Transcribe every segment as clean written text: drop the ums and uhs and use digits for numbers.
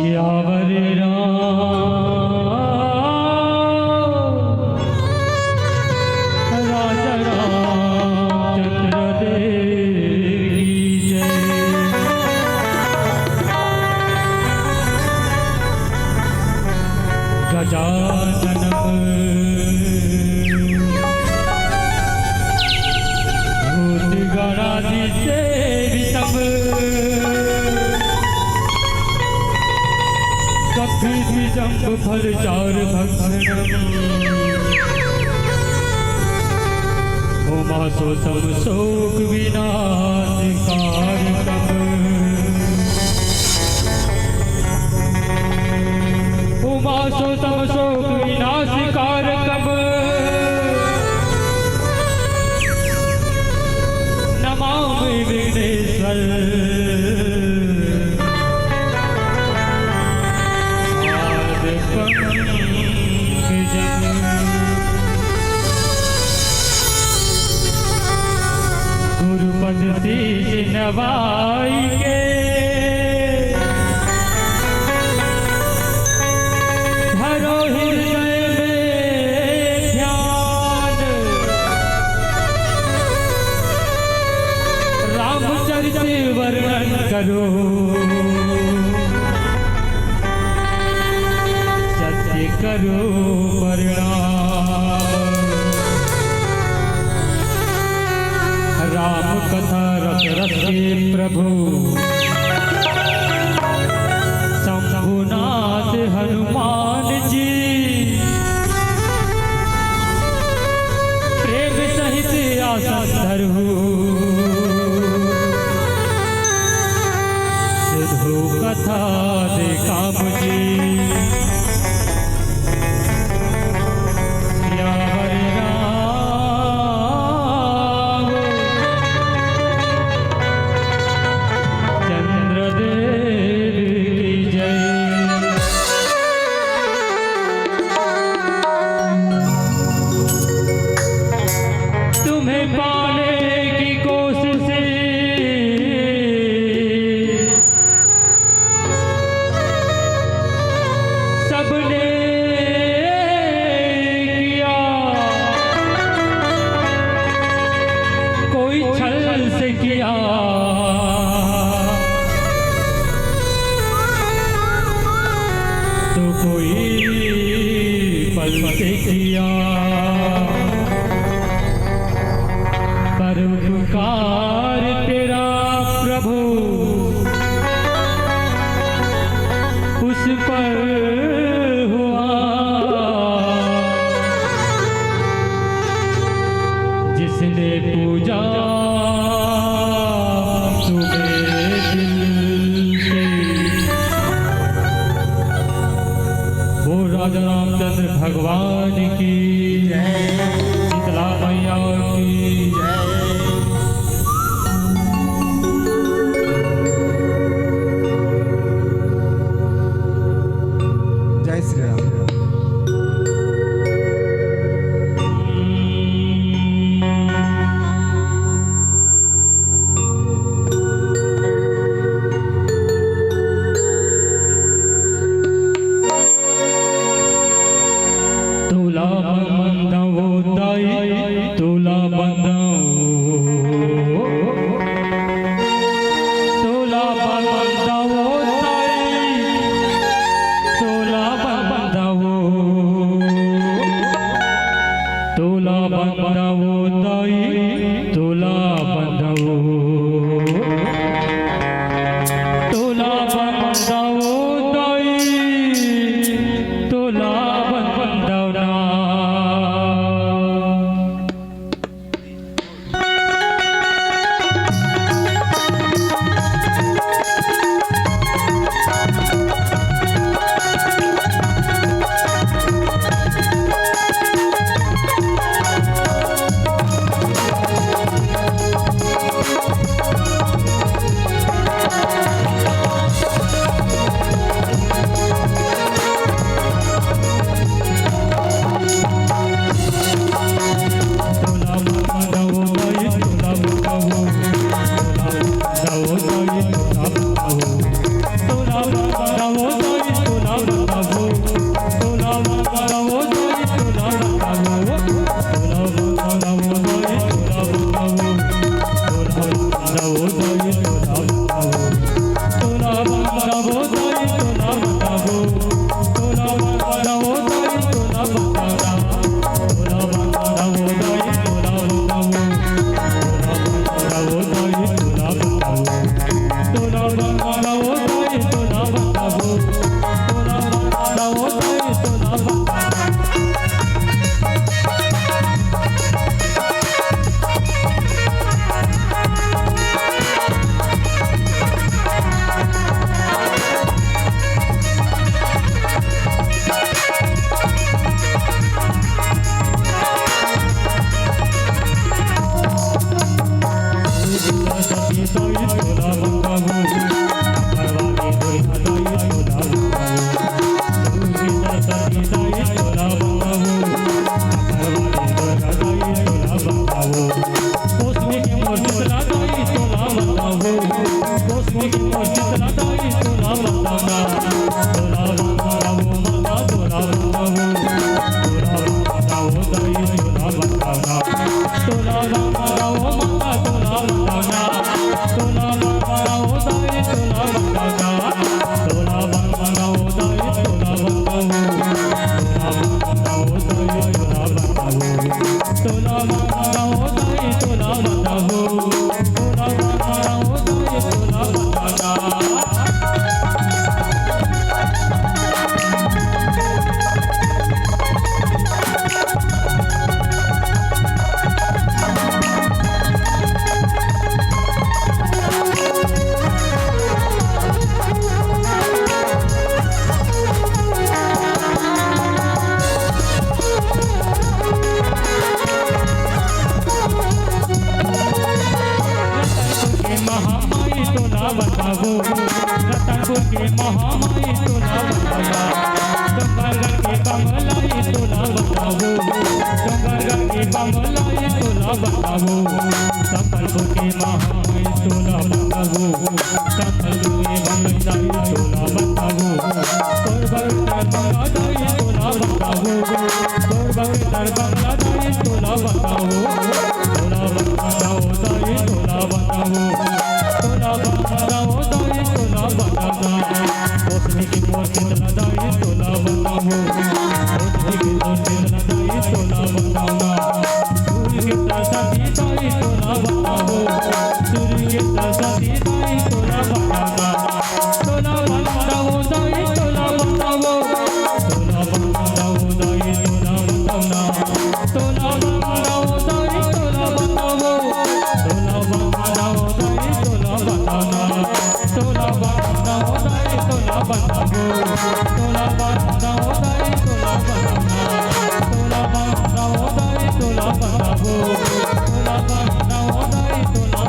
सियावर राजा रामचंद्र देव की जय। गजाननम भूतगणाधिसेवितम् कपिध्वजम्बफलचारुभक्षणम् उमासुतं शोकविनाशकारकम् उमासुतं शोकविनाशकारकम् नमामि विघ्नेश्वर गुरुपद शीश नवाई के धरो हृदय में ध्यान रामचरित वर्णन करो सत्य करो परिणाम राम कथा रस रसे प्रभु शंभुनाथ हनुमान जी प्रेम सहित आसन धरहु सिद्धो कथा देखा मुझे तो कोई पल से किया परोपकार तेरा प्रभु उस पर हुआ जिसने पूजा राजा रामचंद्र भगवान की जय। शीतला मैया की जय। जय श्री राम। तुला बंधो बताओ सफल के महान तोला बताओ सफल हुए मंगलदाई तोला बताओ कोरबा मंगलदाई तोला बताओ कोरबा मंगलदाई तोला बताओ तोला बताओ दाई तोला बताओ तोला बताओ दाई तोला बताओ उसने की मोती दाई तोला बताओ उसने की मोती दाई तोला बताओ सूर्य के सती दाई तोला बताओ सूर्य के सती दाई तोला बताओ तोला बताओ दाई तोला बताओ तोला बताओ दाई तोला बताओ तोला बताओ दाई तोला बताओ तोला बताओ दाई तोला बताओ तोला बताओ दाई तोला बताओ तोला बताओ दाई तोला बताओ तोला बताओ दाई तोला बताओ तोला बताओ दाई तोला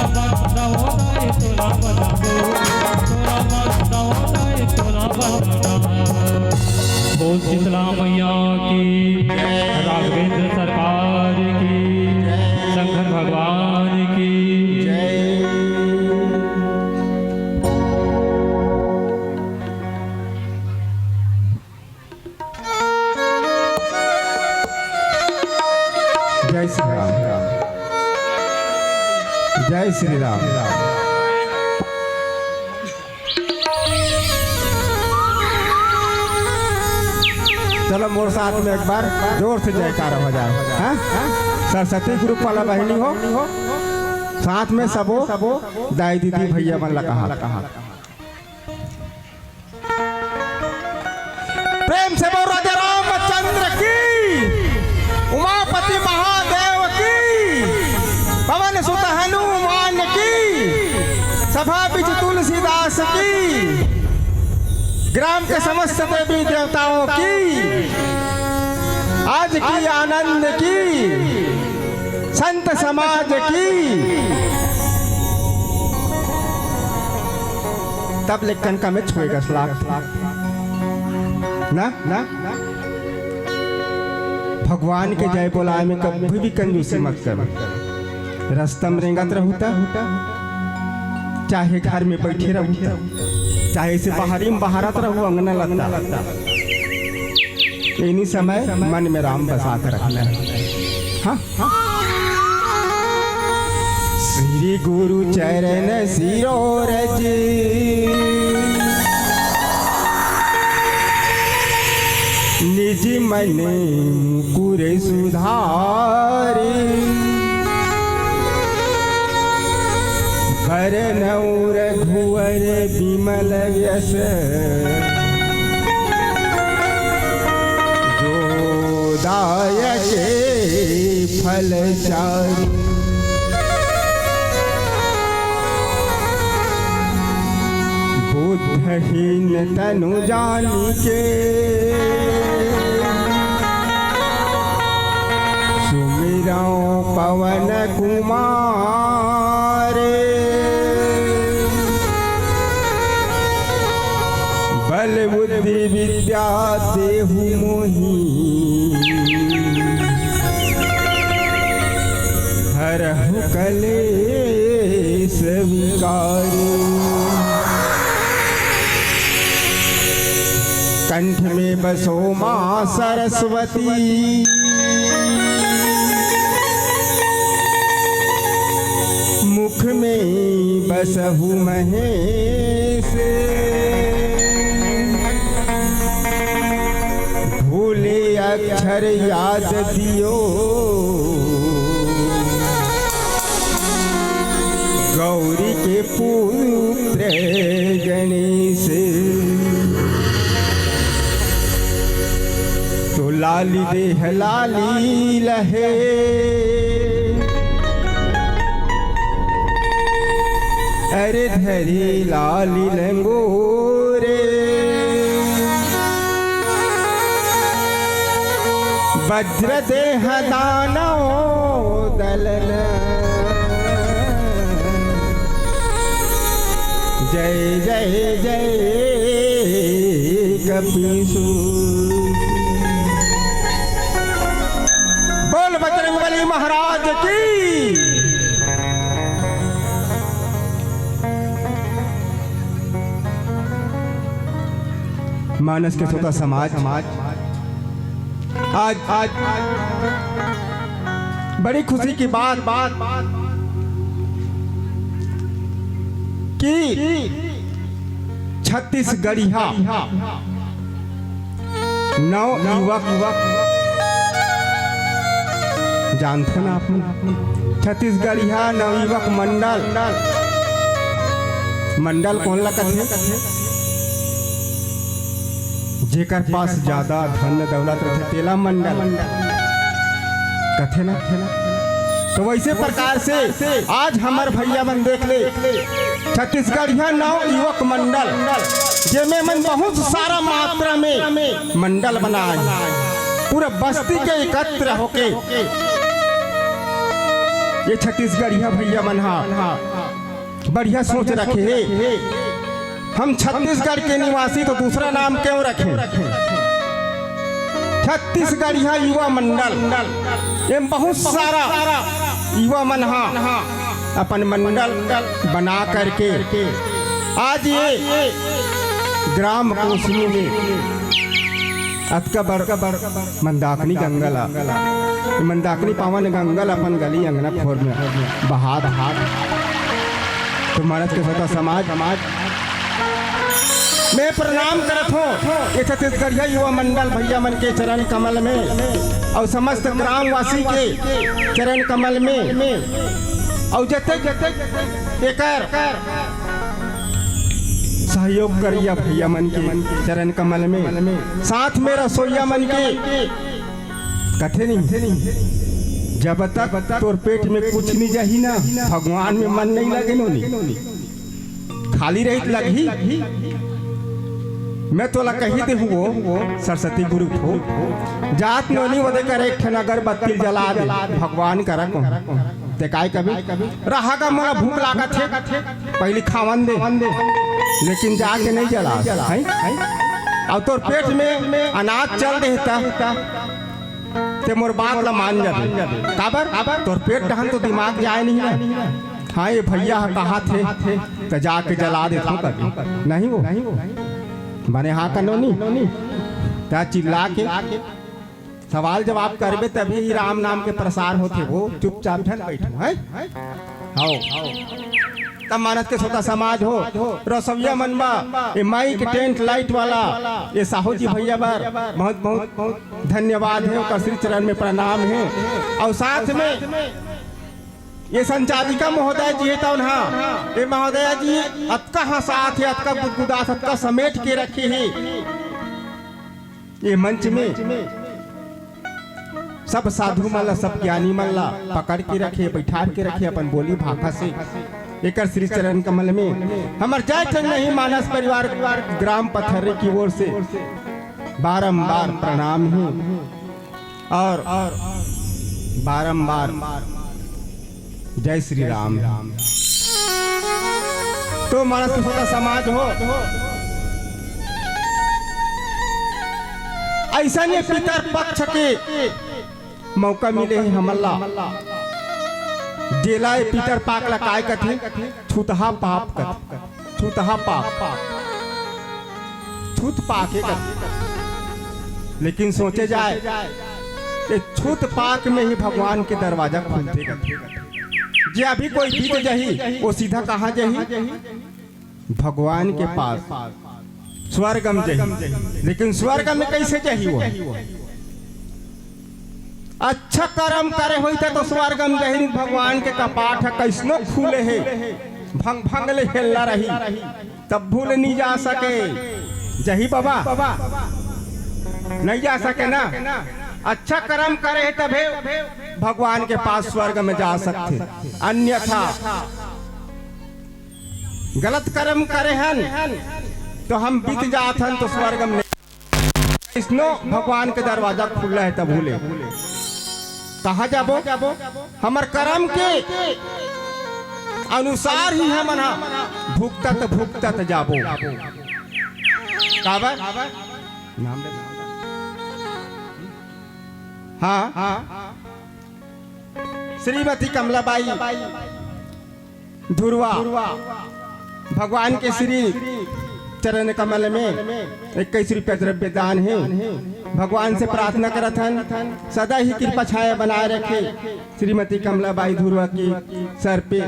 बताओ तोला बताओ दाई तोला बताओ तोला बताओ दाई तोला बताओ। बोल शीतला मैया की, राघवेंद्र सरकार की, शंकर भगवान की जय श्री राम। जय श्री राम। चलो मोर साथ में एक बार जोर से जयकारा हो जाए। हाँ? सरस्वती ग्रुप वाला बहनी हो साथ में सबो दाई दीदी भैया मन लगा प्रेम से बोल राजा रामचंद्र की, उमापति महादेव की, पवन सुत हनुमान की, सभा बिच तुलसीदास की, ग्राम के समस्त देवी देवताओं की, आज की आनंद की, संत समाज की। तब लेखन का में छुएगा श्लाघ ना भगवान के जय बोलाए में कभी भी कंजूसी मत कर। रास्ता में रेंगत रहूता, चाहे घर में बैठे रहूता, चाहे से बाहरी में बहारत रहू अंगना लगता, इन्हीं समय मन में राम बसा कर रखना है। हाँ? श्री गुरु चरण सिरोरज निज मन मुकुर सुधारे, भरन रघुवर विमल यश, जो दायक फल चारि। बुद्धहीन तनु जानिके, सुमिरौ पवन कुमार, बल बुद्धि विद्या देहु मोहि, हरहु कलेश विकारी। कंठ में बसो माँ सरस्वती, मुख में बसहु महेश, भूले अक्षर याद दियो, गौरी के पुत्र गणेश। तो लाली देह लाली लहे, अरे धरी लाली लंगोरे, वज्र देह दानो दलन, जय जय जय कपीसु। बोल बजरंग बली गढ़ी महाराज की। मानस के श्रोता समाज आज बड़ी खुशी की बात कि छत्तीसगढ़िया नौ युवक जानते ना आप? छत्तीसगढ़िया नवयुवक मंडल कौन लगा जेकर पास ज्यादा धन दौलत रहे तेला मंडल कथे ना। तो वैसे प्रकार से आज हमार भैया मन देख ले छत्तीसगढ़िया नव युवक मंडल जेमे मन बहुत सारा मात्रा में मंडल बनाए पूरा बस्ती के एकत्र होके ये छत्तीसगढ़िया भैया मन बढ़िया सोच रखे है। हम छत्तीसगढ़ के निवासी तो दूसरा नाम क्यों रखें? छत्तीसगढ़िया युवा मंडल ये बहुत सारा युवा मन अपन मंडल बना करके आज ये ग्राम कोसनी में अतका बड़ मंदाकिनी गंगल मंदाकिनी पावन गंगल अपन गली अंगना खोर में बहा तो महाराज के सदा समाज मैं प्रणाम करत हूँ ये छत्तीसगढ़िया युवा मंडल भैया मन के चरण कमल में और समस्त ग्रामवासी के चरण कमल में और जते एकर सहयोग करिया भैया मन के चरण कमल में साथ में रसोईया मन के कथे नहीं जब तक तोर पेट में कुछ नहीं जाही ना भगवान में मन नहीं लगे नो खाली रही लगी। मैं तोला कही दे वो सरस्वती गुरु को जात नोनी वदे करे एक ठन अगरबत्ती जला दे भगवान करा को ते काय कभी रहा का मोला भूख लागा थे पहले खावन दे लेकिन जाके नहीं जला है और तोर पेट में अनाज चल देता ते मोर बात ला मान जाबे काबर तोर पेट डहन तो दिमाग जाए नहीं ना। हाँ ये भैया कहा थे तो जाके जला दे तो कभी नहीं वो माने हाँ कनोनी ता चिल्ला के सवाल जवाब करबे तभी राम नाम के प्रसार होते वो चुपचाप ठन बैठो है आओ तब मानस के छोटा समाज हो रसोईया मनबा ये माइक टेंट लाइट वाला ये साहू जी भैया बार बहुत बहुत बहुत धन्यवाद है उनका श्री चरण में प्रणाम है। और साथ में ये संचालिका महोदय जी है तो ये महोदय जी अतका हसात है अतका गुदगुदात अतका समेट के रखे है ये मंच में सब साधु मल्ला सब ज्ञानी मल्ला पकड़ के रखे बैठा के रखे अपन बोली भाषा से एक श्री चरण कमल में हमार जय ठन नहीं मानस परिवार ग्राम पथर्री की ओर से बारंबार प्रणाम है और बारंबार जय श्री राम। तो मानस छोटा समाज हो ऐसा नहीं पितर पक्ष के मौका मिले है हमला जेला पितर पाक ला काय कथे छूतहा पाप कथे छूतहा पाप छूत पाके कथे लेकिन सोचे जाए कि छूत पाक में ही भगवान के दरवाजा खुलते कथे जे अभी कोई बीत जही वो सीधा कहाँ जही भगवान के पास स्वर्गम जही लेकिन स्वर्ग में कैसे जही वो अच्छा कर्म करे हुई तो स्वर्गम जही भगवान के कपाट कैसनो खुले है भंग भंग ले हेल्ला रही तब भूल नहीं जा सके जही बाबा नहीं जा सके ना। अच्छा कर्म करे तबे भगवान के पास स्वर्ग में जा सकते अन्यथा गलत कर्म करे हन तो हम बीत जात हन तो स्वर्ग में इसनो भगवान के दरवाजा खुला है तब भूले कहा जाबो हमर कर्म के अनुसार ही हम भुगतत जाबो काबर नाम हाँ श्रीमती कमलाबाई धुरवा भगवान के श्री चरण कमल में 21 रुपया द्रव्य दान है। भगवान से प्रार्थना करत हन सदा ही कृपा छाया बनाए रखे श्रीमती कमलाबाई धुरवा की सर पे।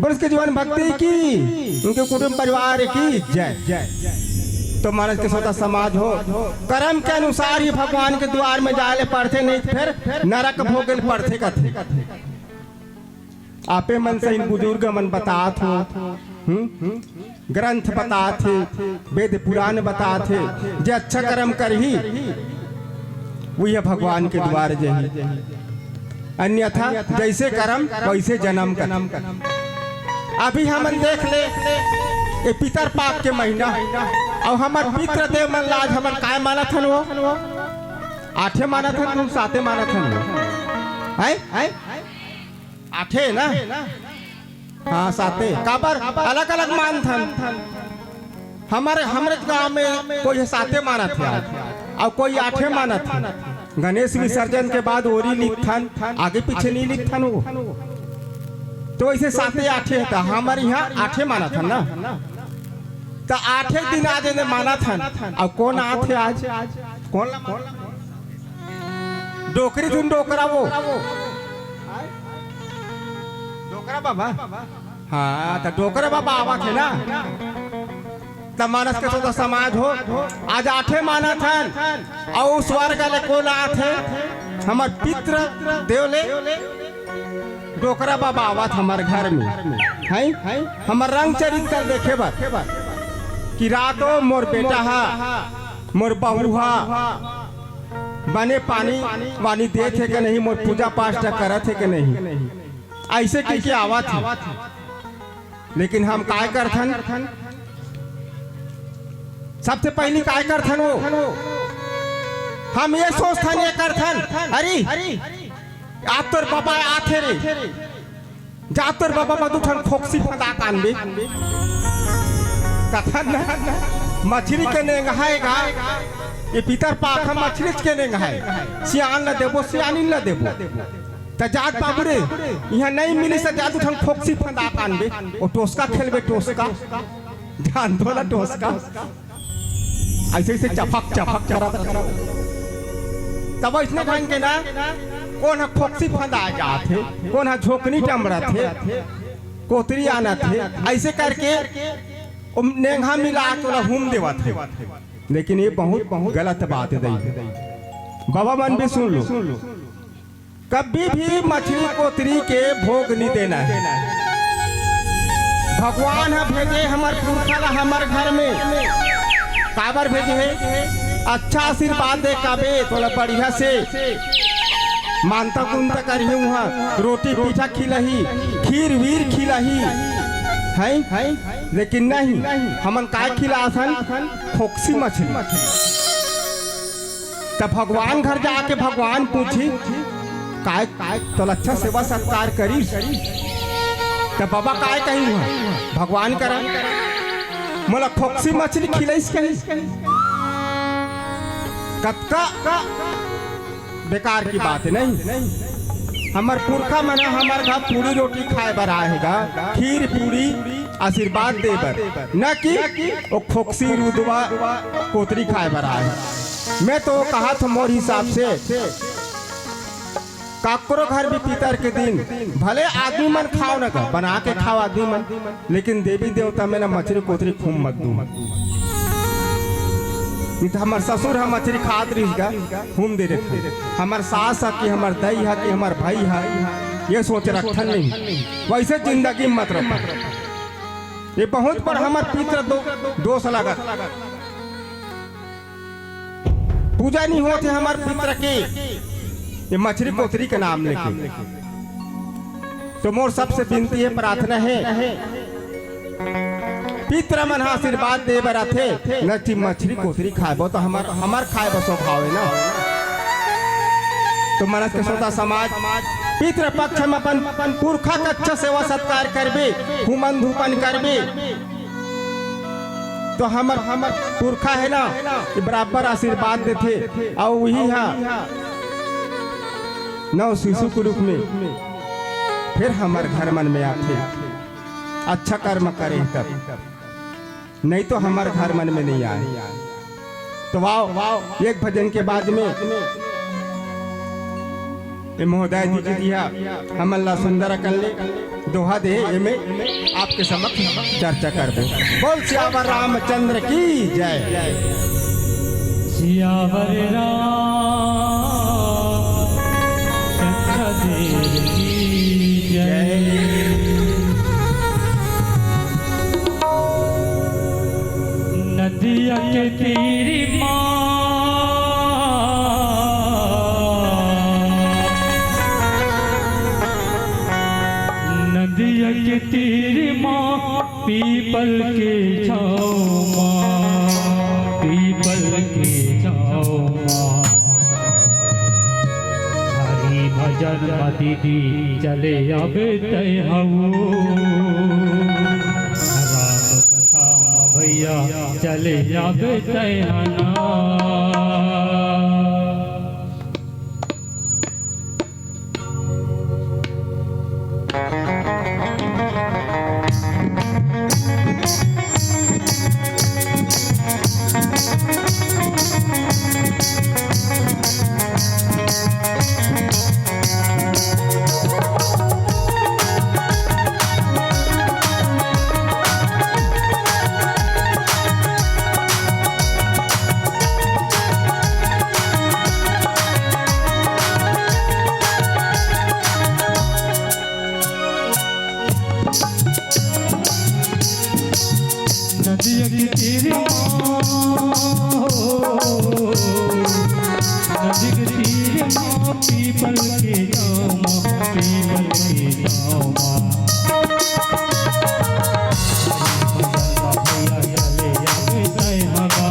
बोल उसके जीवन भक्ति की, उनके कुटुंब परिवार की जय जय। तो मानस के सोता समाज हो कर्म के अनुसार ही भगवान के द्वार में जाले पढ़ते, नहीं फिर नरक भोगल पढ़ते कथे। आपे मन से इन बुजुर्ग मन बतात हो, ग्रंथ बताते, वेद पुराण बताते, जे अच्छा कर्म करही वही भगवान के द्वार जही, अन्यथा जैसे कर्म वैसे जन्म कर। अभी हम देख ले ये पितर पाप के महीना और हमार पितर देव मन लाज हमन काय मानत हन वो 8 मानत हन, हम 7 मानत हन है 8 ना, हाँ 7 काबर अलग अलग मानत हन। हमारे गांव में कोई 7 मानत है और कोई 8 मानत है। गणेश विसर्जन के बाद ओरी लिखथन, आगे पीछे नहीं लिखथन वो, तो ऐसे 7-8 है। हमारे यहाँ 8 माना था ना, तो 8 दिन आज ने माना था। और कौन आते आज कौन डोकरी धुन डोकरा वो डोकरा बाबा, हाँ तो डोकरा बाबा आवा थे ना। तब मानस के तो समाज हो आज 8 माना था और उस स्वर्ग ले कौन आते हमार पितृ देवले डोकरा बाबा आवत हमारे घर में है। हमार रंग चरित्र देखे बार कि रातों मोर बेटा हा मोर बहू हा बने पानी वानी दे थे कि नहीं, मोर पूजा पाठ करे थे कि नहीं, ऐसे की आवत है। लेकिन हम काय करथन, सबसे पहली काय करथन वो हम ये सोचथन ये करथन, अरे आप तोर बाबा आथे रे जा तोर बाबा मधुठन खोक्सी फंदा कानबे कथन ना मछली के नेंग हाएगा ये पितर पाख हम मछली के नेंग है सियान न देबो सियानी न देबो त जात बाबू रे यहाँ नहीं मिली से जात उठन खोक्सी फंदा कानबे ओ टोसका खेलबे टोसका ध्यान दो ना टोसका ऐसे ऐसे चपक चपक करत तब इसने ढंग के ना कौन है खोक्सी फंदा जाते, कौन है झोकनी टमड़ा थे, कोतरी आना थे, ऐसे करके नेंगा मिला के हुम देवा थे। लेकिन ये बहुत गलत बात है। बाबा मन भी सुन लो, कभी भी मछली कोतरी के भोग नहीं देना है। भगवान है भेजे हमारे पुरखा हमारे घर में, काबर भेजे है अच्छा आशीर्वाद दे काबे थोड़ा बढ़िया से मानता कुंता करी वहाँ रोटी पीठा खिलही, खीर वीर खिलही है। लेकिन नहीं हमन काय खिलासन खोक्सी मछली। तब भगवान घर जाके भगवान पूछी काय तो अच्छा सेवा सत्कार करी, तब बाबा काय कही वहाँ भगवान करा मोला खोक्सी मछली खिलाइस कही। कत्का बेकार की बात है नहीं। हमार पुरखा मना हमार घर पूरी रोटी खाए बर आएगा, खीर पूरी आशीर्वाद दे बर, न कि वो खोक्सी रुदवा कोतरी खाए बर आए। मैं तो कहा था मोर हिसाब से काकरो घर भी पितर के दिन भले आदमी मन खाओ न का बना के खाओ आदमी मन, लेकिन देवी देवता में न मछली कोतरी खूब मत दू। हमार ससुर हम मछली खात रहीगा घूम दे रहे, हमार सास है कि हमार दई है कि हमार भाई है, ये सोच रखन नहीं। वैसे जिंदगी मत रखो। ये बहुत पर हमार पितर दोष लगा, पूजा नहीं होते हमार पितर के ये मछली कोतरी के नाम लेके। तो मोर सबसे विनती है प्रार्थना है पितर मन आशीर्वाद दे बर थे न कि मछली कोतरी खाए तो हमार खाए बस स्वभाव है ना। तो मनस के सोता समाज पितृ पक्ष में अपन पुरखा का अच्छा सेवा सत्कार करबे, हुमन धूपन करबे, तो हमर पुरखा है ना बराबर आशीर्वाद देते और वही नव शिशु के रूप में फिर हमारे घर मन में आते। अच्छा कर्म करे तब, नहीं तो हमारे घर मन में नहीं आए। तो वाओ एक भजन के बाद में ये महोदय जी की दिया हम अल्लाह सुंदर कर ले दोहा दे में आपके समक्ष चर्चा कर दे। बोल सियावर रामचंद्र की जय। सियावर रामचंद्र देव की जय। नदिया के तीर माँ नदिया के तीर माँ पीपल के छाँव माँ पीपल के छाँव माँ। हरि भजन दीदी चले आवे तय हऊ राम कथा भैया चले आवे तय हना। नदिया के तीर नदी के तीर माँ पीपल के छाँव माँ पीपल के छाँव माँ। भैया चले आवे तय हवा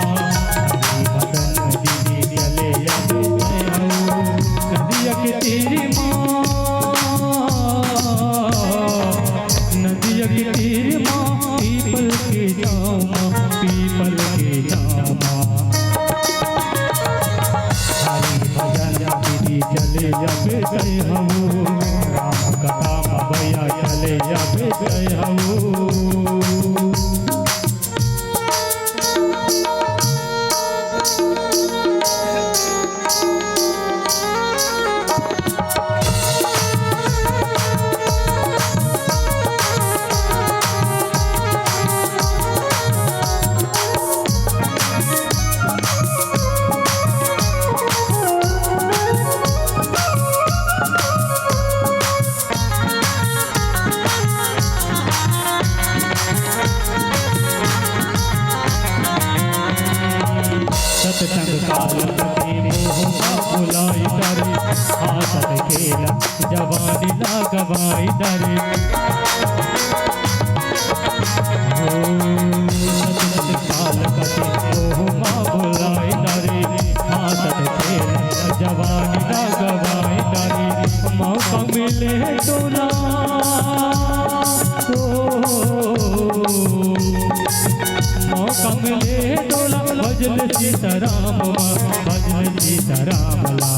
भजन दीदी चले आवे तय हऊ। नदिया के तीर नदिया के तीर माँ पीपल के छाँव माँ पीपल के छाँव माँ। हरि भजन दीदी चले जाबे तय हऊ राम कथा भैया चले जाबे तय हऊ। सत्संग काल पति मोह भुलाई डरे आसत खेल जवानी ना गवाई डरे। सत्संग काल पति मोह भुलाई डरे आसत खेल जवानी ना गवाई डरे। मौका मिले तो ना मौका मिले डोला भजन सीताराम भजन सीताराम ला।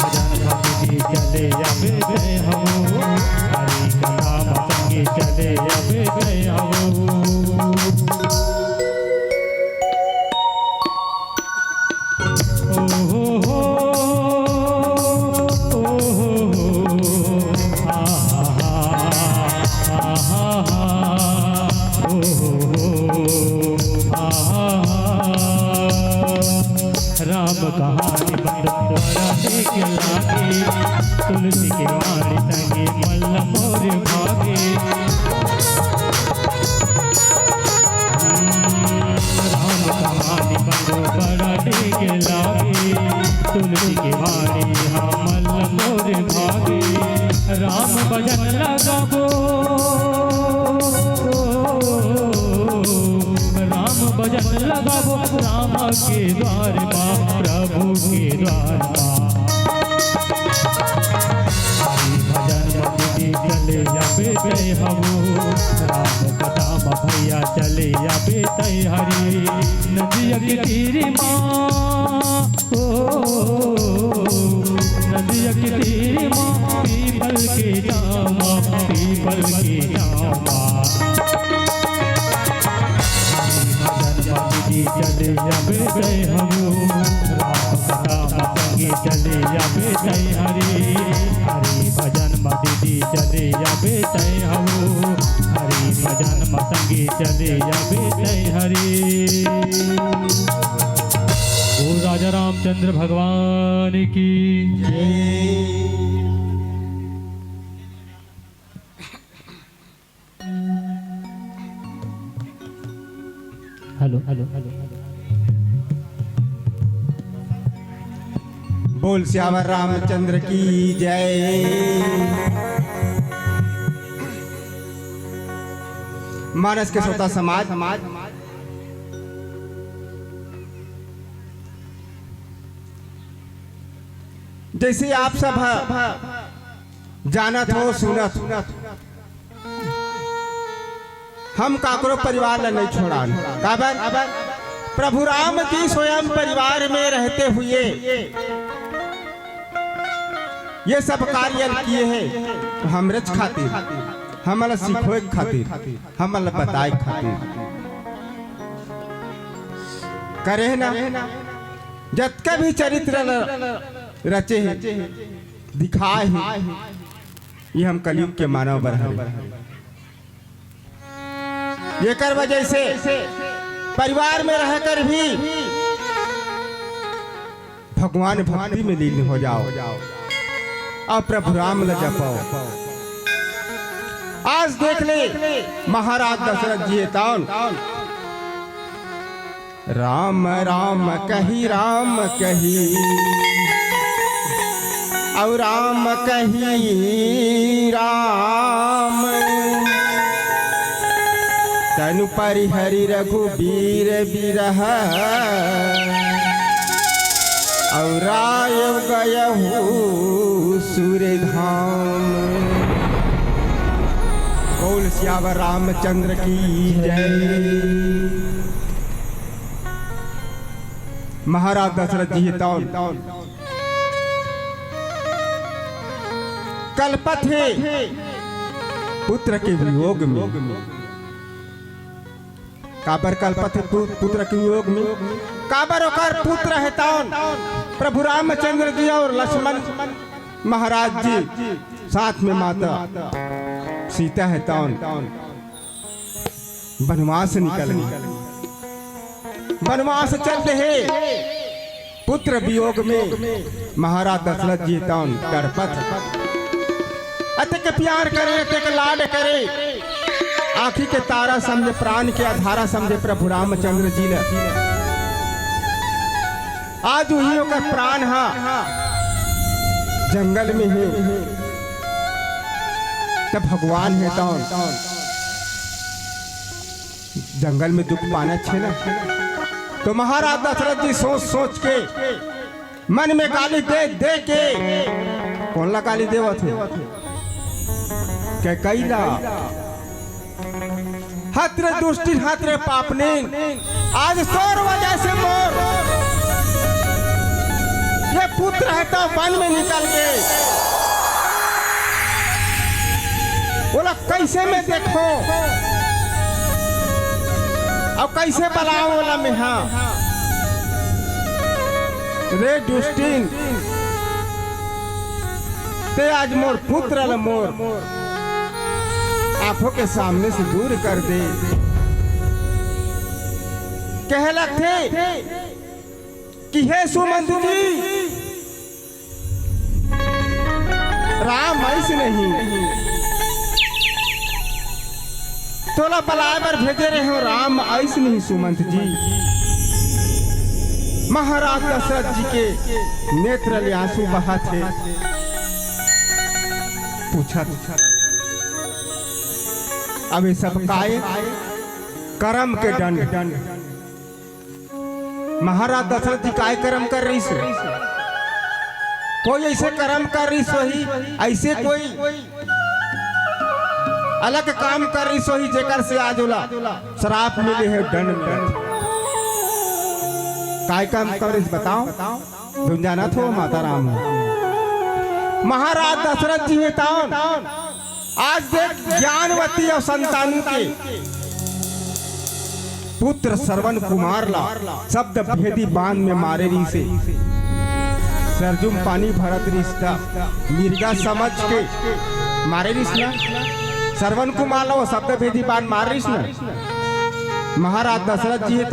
भजन चले जाबे तय हऊ हरि कथा संगे चले जाबे तय हऊ। राम कहानी बंदरा देख लागे तुलसी के वाणी संगे मल्ल मोर भागे। राम कहानी बंदरा देख लागे तुलसी के वाणी हाँ मल्ल मोर भागे। राम भजन लगाबो राम भजन लगाबो राम के द्वार माँ प्रभु के द्वार माँ। हरि भजन दीदी चले जाबे तय हऊ राम कथा भैया चले आवे तय हरी नदिया के तीर माँ नदिया के तीर माँ पीपल के जामा पीपल के जामा जी चले आवे तय हमो राम संगे चले आवे तय हरी हरि भजन दीदी चले आवे तय हमो हरि भजन संगे चले आवे तय हरि। ओ राजा रामचंद्र भगवान की हेलो हेलो हेलो बोल श्यावर रामचंद्र की जय। मानस के श्रोता समाज जैसे आप सब जानत हो सुनत हम काकरो परिवार ला नहीं छोड़ान काबर प्रभु राम जी स्वयं परिवार में रहते हुए ये सब कार्य किए हैं हमरच खातिर हमला सिखोए खातिर हमला बताए खातिर करे ना जतका भी चरित्र रचे हैं दिखाए हैं ये हम कलयुग के मानव बरहरे ये कर वजह से परिवार में रहकर भी भगवान भक्ति में लीन हो जाओ और प्रभु राम ल जपो। आज देख ले महाराज दशरथ जी तान राम राम कही और राम कही राम तनु परिहरि रघुबीर बिरह और राय गयहु सूर्यधाम। बोल श्यावर रामचंद्र की जय। महाराज दशरथ जी तौन कल्पत है पुत्र के वियोग में काबर कल्पत है पुत्र के वियोग में काबर ओकर पुत्र है तौन प्रभु रामचंद्र जी और लक्ष्मण महाराज जी साथ में माता सीता है तौन वनवास निकल वनवास चल रहे पुत्र वियोग में महाराज दशरथ जी तौन तड़पत अतिक प्यार करे अतिक लाड करे आँखी के तारा समझे प्राण के आधारा समझे प्रभु रामचंद्र जी ने आज वही का प्राण जंगल में है तब भगवान है तौन जंगल में दुख पाना छे ना तो महाराज दशरथ जी सोच सोच के मन में गाली दे दे के कौन ला गाली देवत क्या कैला हत्र दुष्टि हत्र पापने आज तोर वजह से मोर ये पुत्र है तो वन में निकल गए बोला कैसे में देखो अब कैसे बलाओ बोला में हाँ रे दुष्टिन ते आज मोर पुत्र मोर आंखों के सामने से दूर कर दे कह लगते कि हे सुमंत जी राम ऐसे नहीं तोला बलाय पर भेजे रहे हो राम ऐसे नहीं सुमंत जी। महाराज दशरथ जी के नेत्र ले आंसू बहा थे पूछा अब ये सब काय कर्म के दंड महाराज दशरथ जी काय कर्म कर रही से कोई ऐसे कर्म कर रही सही ऐसे कोई अलग काम कर रही सोही जेकर से आज होला शराब मिले है दंड में काय काम कर रही बताओ धुंजाना थो माता राम महाराज दशरथ जी है तान आज देख ज्ञानवती और संतानु के पुत्र श्रवण कुमार ला शब्द भेदी बांध में मारे रही से सरजुम पानी भरत रिश्ता मिर्गा समझ के मारे रिश्ता श्रवण कुमार ला वो शब्द भेदी बांध मार रही ना महाराज दशरथ जी है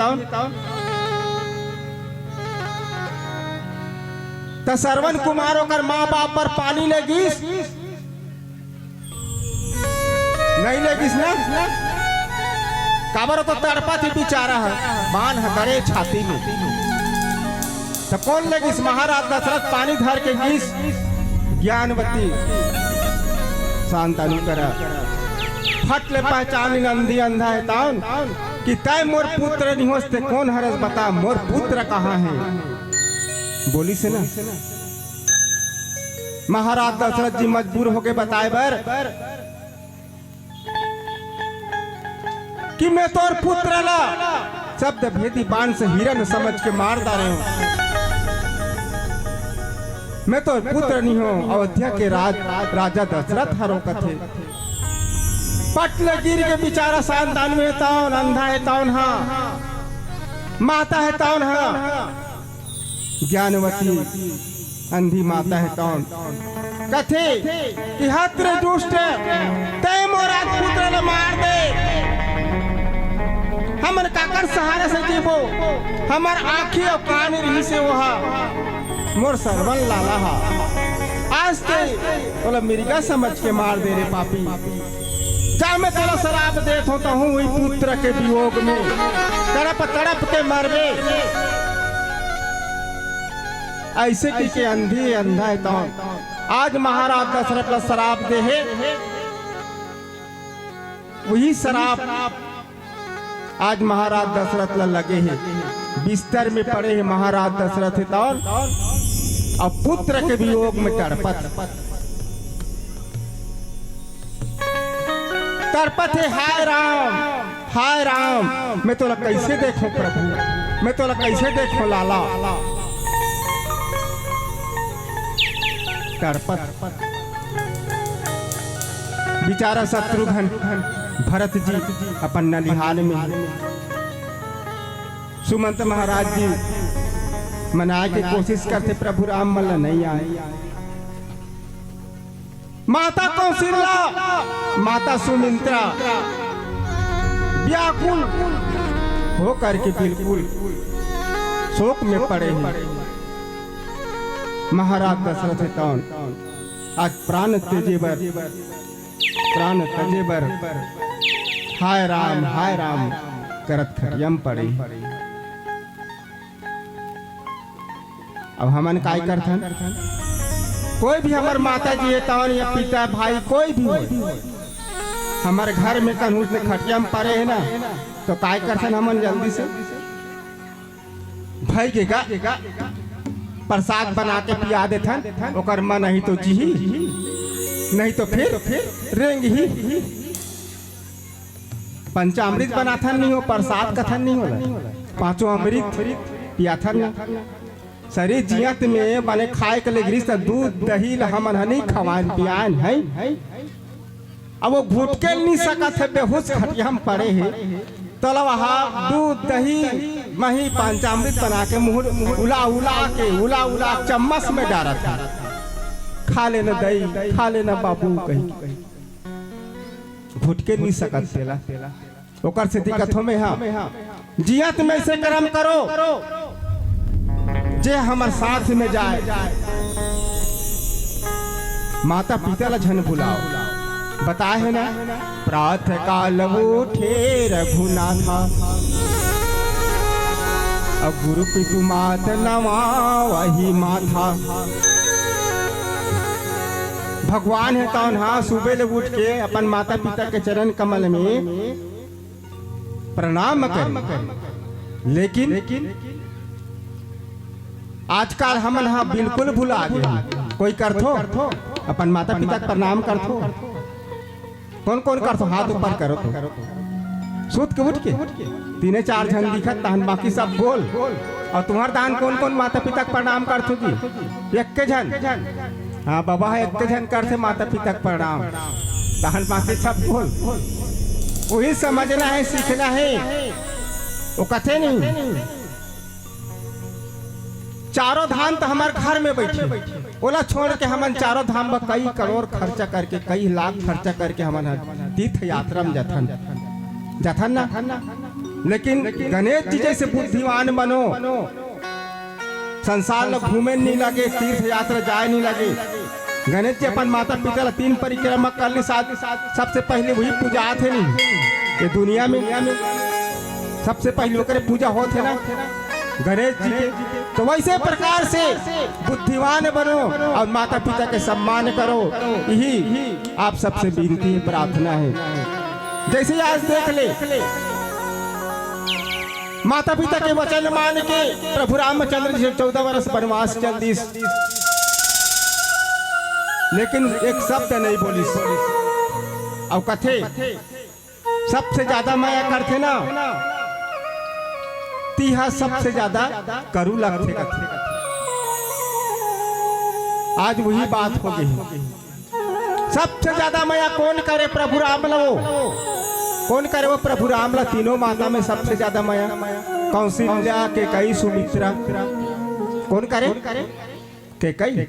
तो श्रवण कुमार होकर माँ बाप पर पानी लेगिस नहीं लेगिस ना काबर तो तड़पा थी बेचारा है बान है गरे छाती में तो कौन लेगिस महाराज दशरथ पानी धर के गिस ज्ञानवती शांतानु करा फट ले पहचान अंधी अंधा है तान कि तय मोर पुत्र नहीं होते कौन हरस बता मोर पुत्र कहाँ है बोली से ना महाराज दशरथ जी मजबूर होके बताए बर कि मैं तोर पुत्र ला शब्द भेदी बाण से हिरन समझ के मार डाले हूं मैं तो पुत्र नहीं हूं अयोध्या के राजा दशरथ हरो कथे पटले गिर के बेचारा शांतानु है ताउन अंधा है ताउन हा माता है ताउन हा ज्ञानवती अंधी माता है ताउन कथे कि हत्र दुष्ट तय मोरा पुत्र ल मार दे हमर काकर सहारे से जीवो हमर आँखी और कान रही से वहा मोर सरवन लाला हा आज ते बोला मिर्गा समझ के मार दे रे पापी जा मैं तेरा शराब देत होता हूँ वही पुत्र के वियोग में तड़प तड़प के मरबे ऐसे की अंधी अंधा है तो आज महाराज दशरथ का शराब दे है वही शराब आज महाराज दशरथ ला लगे हैं बिस्तर में पड़े हैं महाराज दशरथ तौर अब पुत्र के वियोग में तड़पत है हाय राम मैं तो कैसे देखूं प्रभु मैं तो कैसे देखूं लाला तड़पत बेचारा शत्रुघ्न भरत जी अपन नलिहाल में सुमंत महाराज जी मनाए की कोशिश करते प्रभु राम मल नहीं आए माता कौशल्या माता सुमित्रा व्याकुल हो करके बिल्कुल शोक में पड़े हैं महाराज दशरथ तौन आज प्राण तेजेबर हाय राम करत खरियम पड़े अब हमन काय करथन कोई भी हमार माता जी है या पिता भाई कोई भी हो हमारे घर में कन्हूस ने खटियम पड़े है ना तो काय करथन हमन जल्दी से भाई के का प्रसाद बना के पिया देथन ओकर मन नहीं तो जी नहीं तो फिर रेंग ही पंचामृत बनाथन नहीं हो प्रसाद कथन नहीं हो पांचों अमृत पियाथन शरीर जियत में बने खाए के लिए दूध दही हमन हनी खवान पियान है अब वो घुट के नहीं सकत है बेहोश खटियाम पड़े है तलवा दूध दही मही पंचामृत बना के मुँह उला चम्मच में डाला था खा लेना दही खा लेना बाबू कहीं घुट के नहीं सकत तेला ओकर से दिक्कत हो में हाँ जियत में से कर्म करो जे हमार साथ में जाए माता पिता ला झन भुलाओ बताए है ना प्रातः काल उठे रघुनाथा अब गुरु पितु मात नवा वही माथा भगवान है कौन हाँ सुबह ले उठ के अपन माता पिता के चरण कमल में प्रणाम कर लेकिन आजकल हमन हाँ बिल्कुल भुला गए कोई करथो अपन माता पिता प्रणाम करथो कौन कौन कर तो हाथ ऊपर करो तो सूत के उठ के 3-4 जन दिखत तहन बाकी सब बोल। और तुम्हार दान कौन कौन माता पिता को प्रणाम करथो जी? एक के जन। हाँ बाबा है, एक के जन करते माता पिता को प्रणाम, तहन बाकी सब बोल। वही समझना है, सीखना है। वो कथे नहीं चारों धाम तो हमारे घर में बैठे, ओला छोड़ के हमन चारों धाम में कई करोड़ खर्चा करके, कई लाख खर्चा करके हमन तीर्थ यात्रा में जथन ना। लेकिन गणेश जी जैसे बुद्धिमान बनो, संसार में घूमे नहीं लगे, तीर्थ यात्रा जाए नहीं लगे। गणेश जी अपन माता पिता 3 परिक्रमा कर ली, सबसे पहले वही पूजा थे नहीं ये दुनिया में सबसे पहले ओकरे पूजा होते ना गणेश जी के। तो वैसे प्रकार से बुद्धिमान बनो और माता पिता के सम्मान करो, यही आप सबसे विनती प्रार्थना है। जैसे आज देख ले, माता पिता के वचन मान के प्रभु रामचंद्र जी 14 वर्ष वनवास चल दिस, लेकिन एक शब्द नहीं बोलिस। और कथे सबसे ज्यादा माया करते ना, तीहा सबसे ज्यादा करू लगते कथे। आज वही बात हो गई। सबसे ज्यादा माया कौन करे? प्रभु राम लो। कौन करे? वो प्रभु राम ला। तीनों माता में सबसे ज्यादा माया कौशल्या, कैकेयी, सुमित्रा। कौन करे? कैकेयी।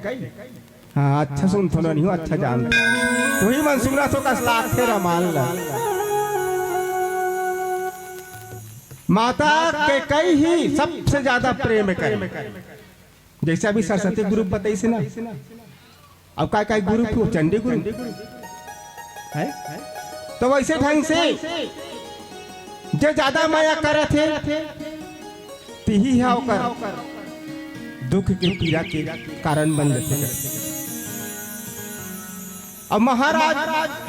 हाँ अच्छा सुन थो नहीं हो, अच्छा जानते तू ही मन सुना तो कस लाख थे रमान ला। माता कैकेयी ही सबसे ज्यादा प्रेम करे। जैसे अभी सरस्वती ग्रुप बताई से ना, अब काय ग्रुप हो, चंडी ग्रुप है। तो वैसे ढंग से जो ज्यादा माया करे थे तिही है ओकर दुख के पीड़ा के कारण बन जाते। अब महाराज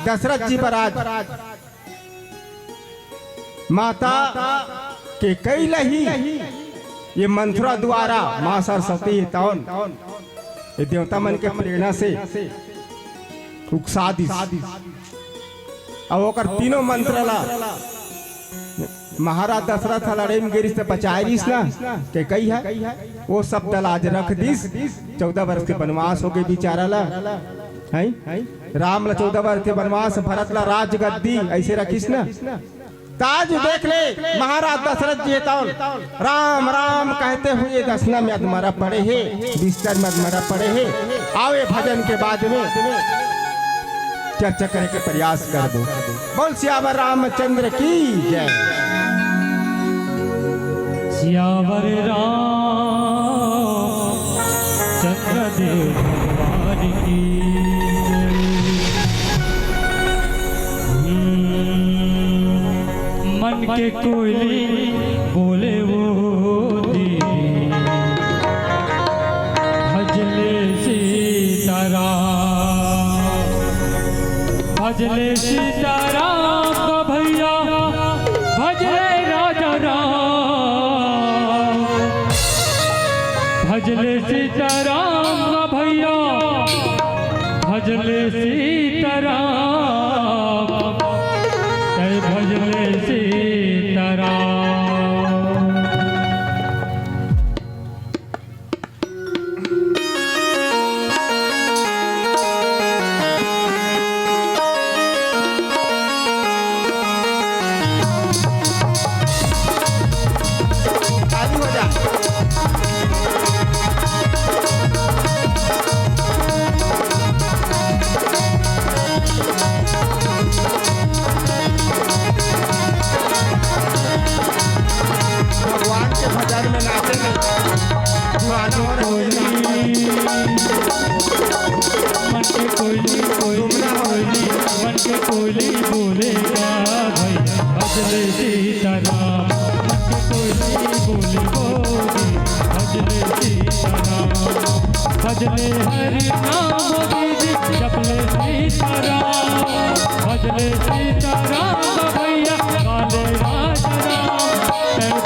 दशरथ जी महाराज माता के कई लही ये मंथुरा द्वारा माँ सरस्वती तौन ये देवता मन के प्रेरणा से उकसा दी। और ओकर तीनों मंत्र ला महाराज दशरथ लड़े में गिरिस बचाए रहीस ना के कई है वो सब दल आज रख दीस। 14 वर्ष के वनवास हो गए बेचारा ला है। राम ला 14 वर्ष के वनवास, भरत ला राजगद्दी ऐसे रखीस ना। ताज देख ले महाराज दशरथ जी तौल राम राम कहते हुए दसना में अधमरा पड़े है, बिस्तर में अधमरा पड़े है। आवे भजन के बाद में चर्चा करने के प्रयास कर दो। बोल सियावर रामचंद्र की जय। सियावर रामचंद्र देव भगवान की। मन के कोयली बोले वो दीदी, भजले सीताराम, भजले सीताराम का भैया, भजले राजा राम, भजले सीताराम का भैया, भजले सीताराम, भजले सीताराम। कोयली बोलेगा भैया, भजले सीताराम। कोयली बोली भजले सीताराम, भजले हरि नाम दीदी, जपले सीताराम, भजले सीताराम भैया, काले राजा राम,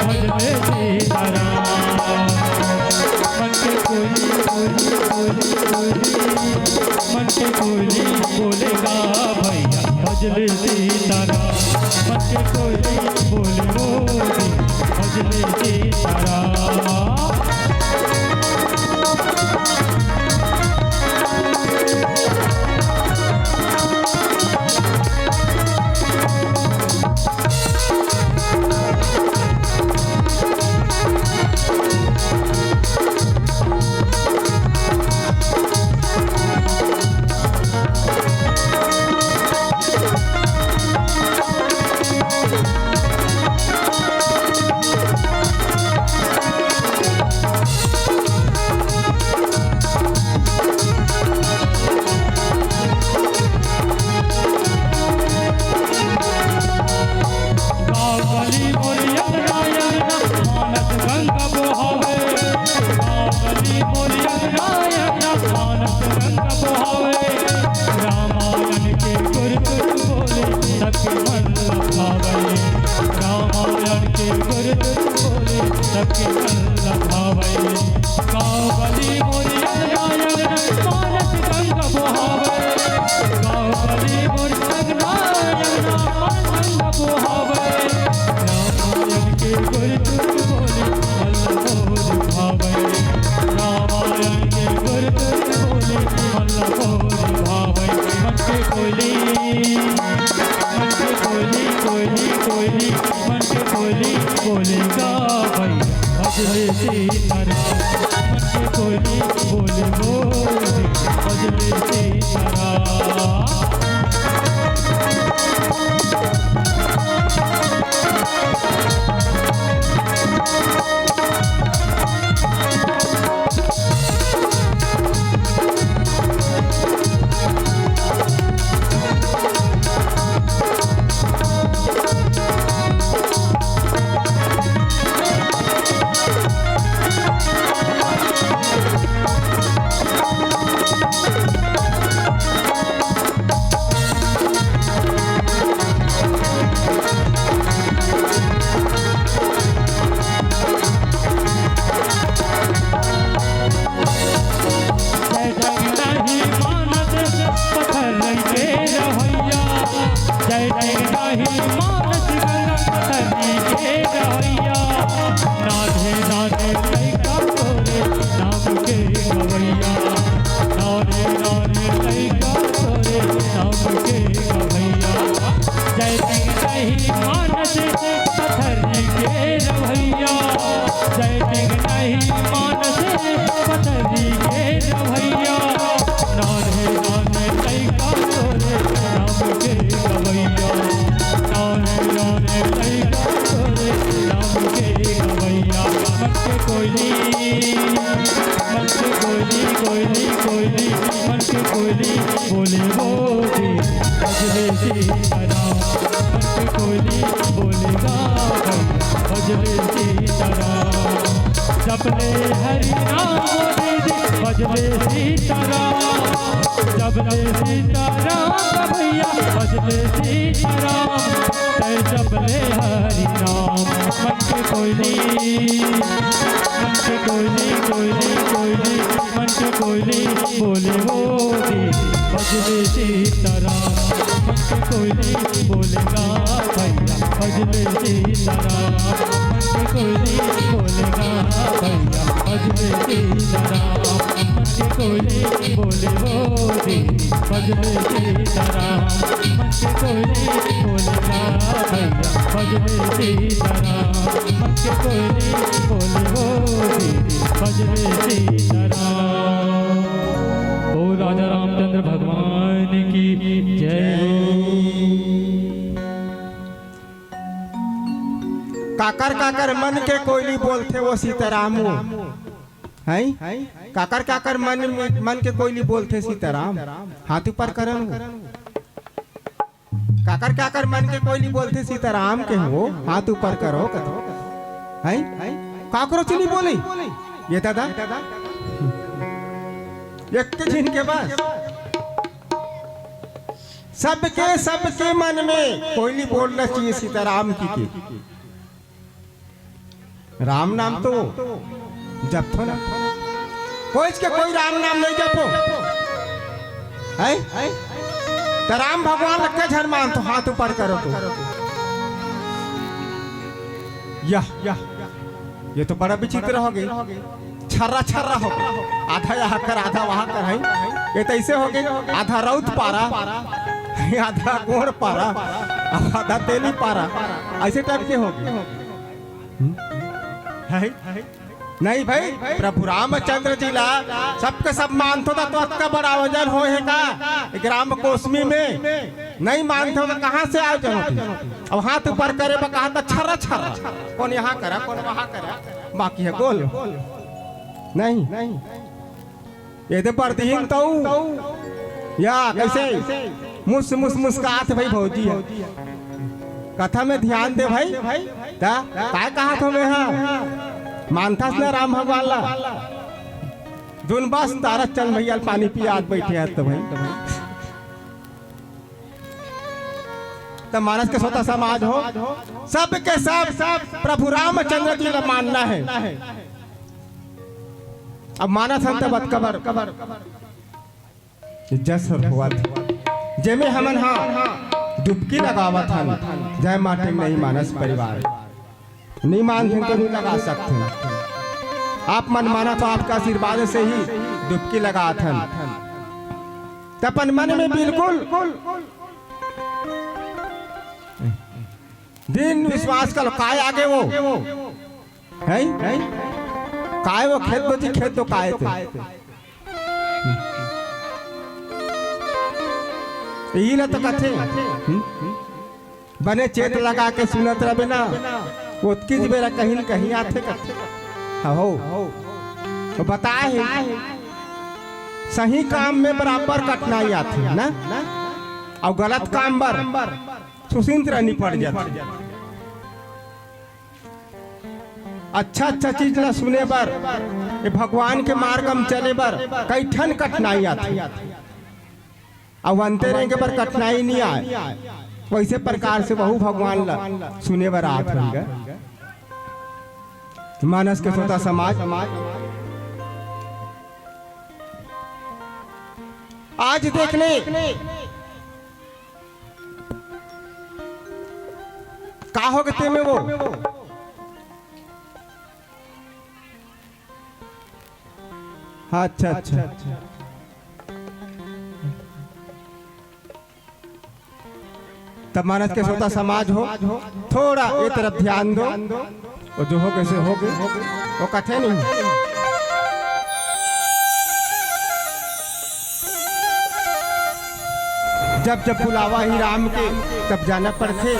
भजले सीताराम। मन के कोयली मन के कोयली बोलेगा भैया, भजले तुर बोले सबके मन लभावे गाँव गली मोरी अंगनायक मानस गंगा बहावे गाँव गली मोरी अंगनायक मानस गंगा बहावे रामायण के गुर तुर बोले मल्ल मोर भावे रामायण के गुर तुर बोले मल्ल मोर भावे मन के कोयली कोयली मन के कोयली बोलेगा भैया भजले सीताराम मन के कोयली बोले बोले भजले सीताराम बोले बोले भजले सीताराम मन के कोयली बोलेगा भजले सीताराम जपले हरि नाम भजले सीताराम जपले सीताराम भैया भजले सीताराम तय जपले हरि नाम मन के कोयली मन के कोयली बोले बोले भजले सीताराम मन के कोयली बोलेगा भैया भजले सीताराम मन के कोयली बोलेगा भैया भजले सीताराम मन के कोयली बोले बोले भजले सीताराम मन के कोयली बोलेगा भैया भजले सीताराम मन के कोयली बोले बोले भजले सीताराम। ओ राजा रामचंद्र भगवान की जय। काकर काकर मन के कोयली बोलते वो सीताराम है काकर काकर मन के कोयली बोलते सीताराम हाथ ऊपर करन काकर काकर मन के कोयली बोलते सीताराम के हो हाथ ऊपर करो है काकरो चली बोले ये दादा एक दिन के बाद सबके मन में कोयली बोलना चाहिए सीताराम की राम नाम तो जपो ना कोई राम नाम नहीं जपो है तो राम भगवान रखे झर मान तो हाथ ऊपर करो तो ये तो बड़ा विचित्र हो गई छर्रा हो गई आधा यहाँ कर आधा वहां कर है ये तो ऐसे हो गई आधा रौत पारा आधा गोड़ पारा आधा तेली पारा ऐसे टाइप के हो गए नहीं भाई प्रभु रामचंद्र जी ला सबके सब मानते तो अतका बड़ा वजन हो है का ग्राम कोसमी में नहीं मानते तो कहाँ से आ जाओ अब हाथ ऊपर करे कहा था छर्रा कौन यहाँ करा कौन वहाँ करा बाकी है गोल नहीं ये तो बर्दहीन तो या कैसे मुस्कात भाई भौजी है कथा में ध्यान दे भाई क्या कहा था मैं हाँ मानथास ना राम भगवान ला दुन बस तारा चल भैया पानी पिया आज बैठे आज तो भाई तब मानस के स्वतः समाज हो, सब के सब प्रभु रामचंद्र जी का मानना है। अब मानस हम तब कबर जस हुआ जेमे हमन हाँ डुबकी लगावत हन, जय माटे नहीं मानस परिवार नहीं मानते तो नहीं लगा सकते। आप मन माना तो आपका आशीर्वाद से ही डुबकी लगात हन। तपन मन में बिल्कुल दिन विश्वास कर काय आगे वो है काय वो खेत बची खेत तो काय थे यही ना तो कथे बने चेत लगा के सुनत रहे ना वो किस बेरा कहीं न कहीं आते कथे हो तो बताए सही काम में बराबर कठिनाई आती है ना और गलत काम पर सुचिंता नहीं पड़ जाती। अच्छा चीज ना सुने पर ये भगवान के मार्ग में चले पर कई ठन कठिनाई आती अब बनते रहेंगे पर कठिनाई नहीं आए। वैसे प्रकार से बहु भगवान ला सुने पर आत होगा। मानस के स्वतः समाज आज देखने का हो गए में वो अच्छा तब मानस के स्वतः समाज हो, थोड़ा ये तरफ ध्यान दो और जो हो कैसे हो गए वो कथे नहीं। जब जब बुलावा ही राम के तब जाना पड़ते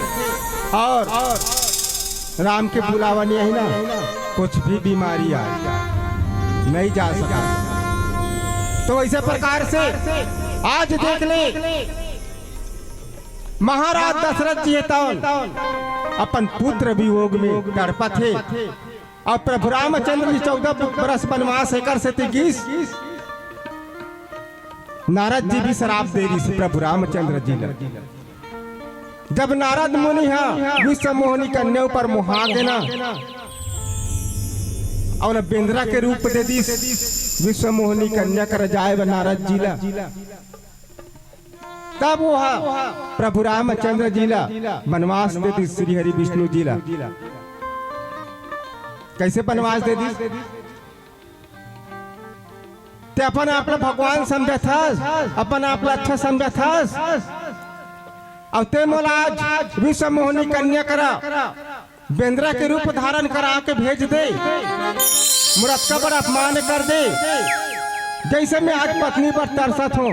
और राम के बुलावा नहीं है ना कुछ भी बीमारी आ नहीं जा सका। तो इसे प्रकार से आज देख ले महाराज दशरथ जी अपन पुत्र वियोग में तड़पत थे और प्रभु रामचंद्र जी 14 बरस वनवास एकर से 23 नारद जी भी शराब दे रही से प्रभु रामचंद्र जी ने। जब नारद मुनि विश्व मोहनी कन्या पर मुहागे ना और बेंद्रा के रूप दे दी विश्व मोहनी कन्या कर जाए नारद जी ला। तब वो प्रभु रामचंद्र जी ला वनवास दे दी श्री हरि विष्णु जी ला। कैसे वनवास दे दी ते अपन आपला भगवान समझथस, अपन आपला अच्छा समझथस और ते मोला आज विश्व मोहनी कन्या करा बेंद्रा के रूप धारण करा के भेज दे, मुरक्का पर अपमान कर दे। जैसे मैं आज पत्नी पर तरसत हूँ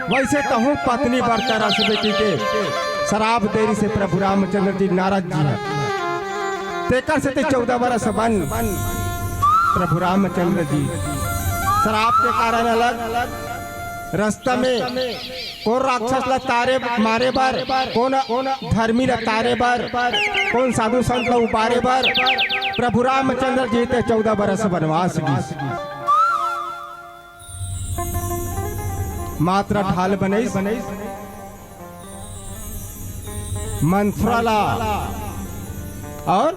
वैसे कहूँ पत्नी पर तरस बेटी के शराब देरी से प्रभु रामचंद्र जी नारद जी तेकर से 14 बरस बन प्रभु रामचंद्र जी शराब के कारण अलग रास्ता में कौन राक्षस ला तारे मारे बार, कौन धर्मी ला तारे बार, कौन साधु संत ला उबारे बार प्रभु रामचंद्र जी ते 14 बरस वनवास मात्रा ढाल बनैस मंथराला और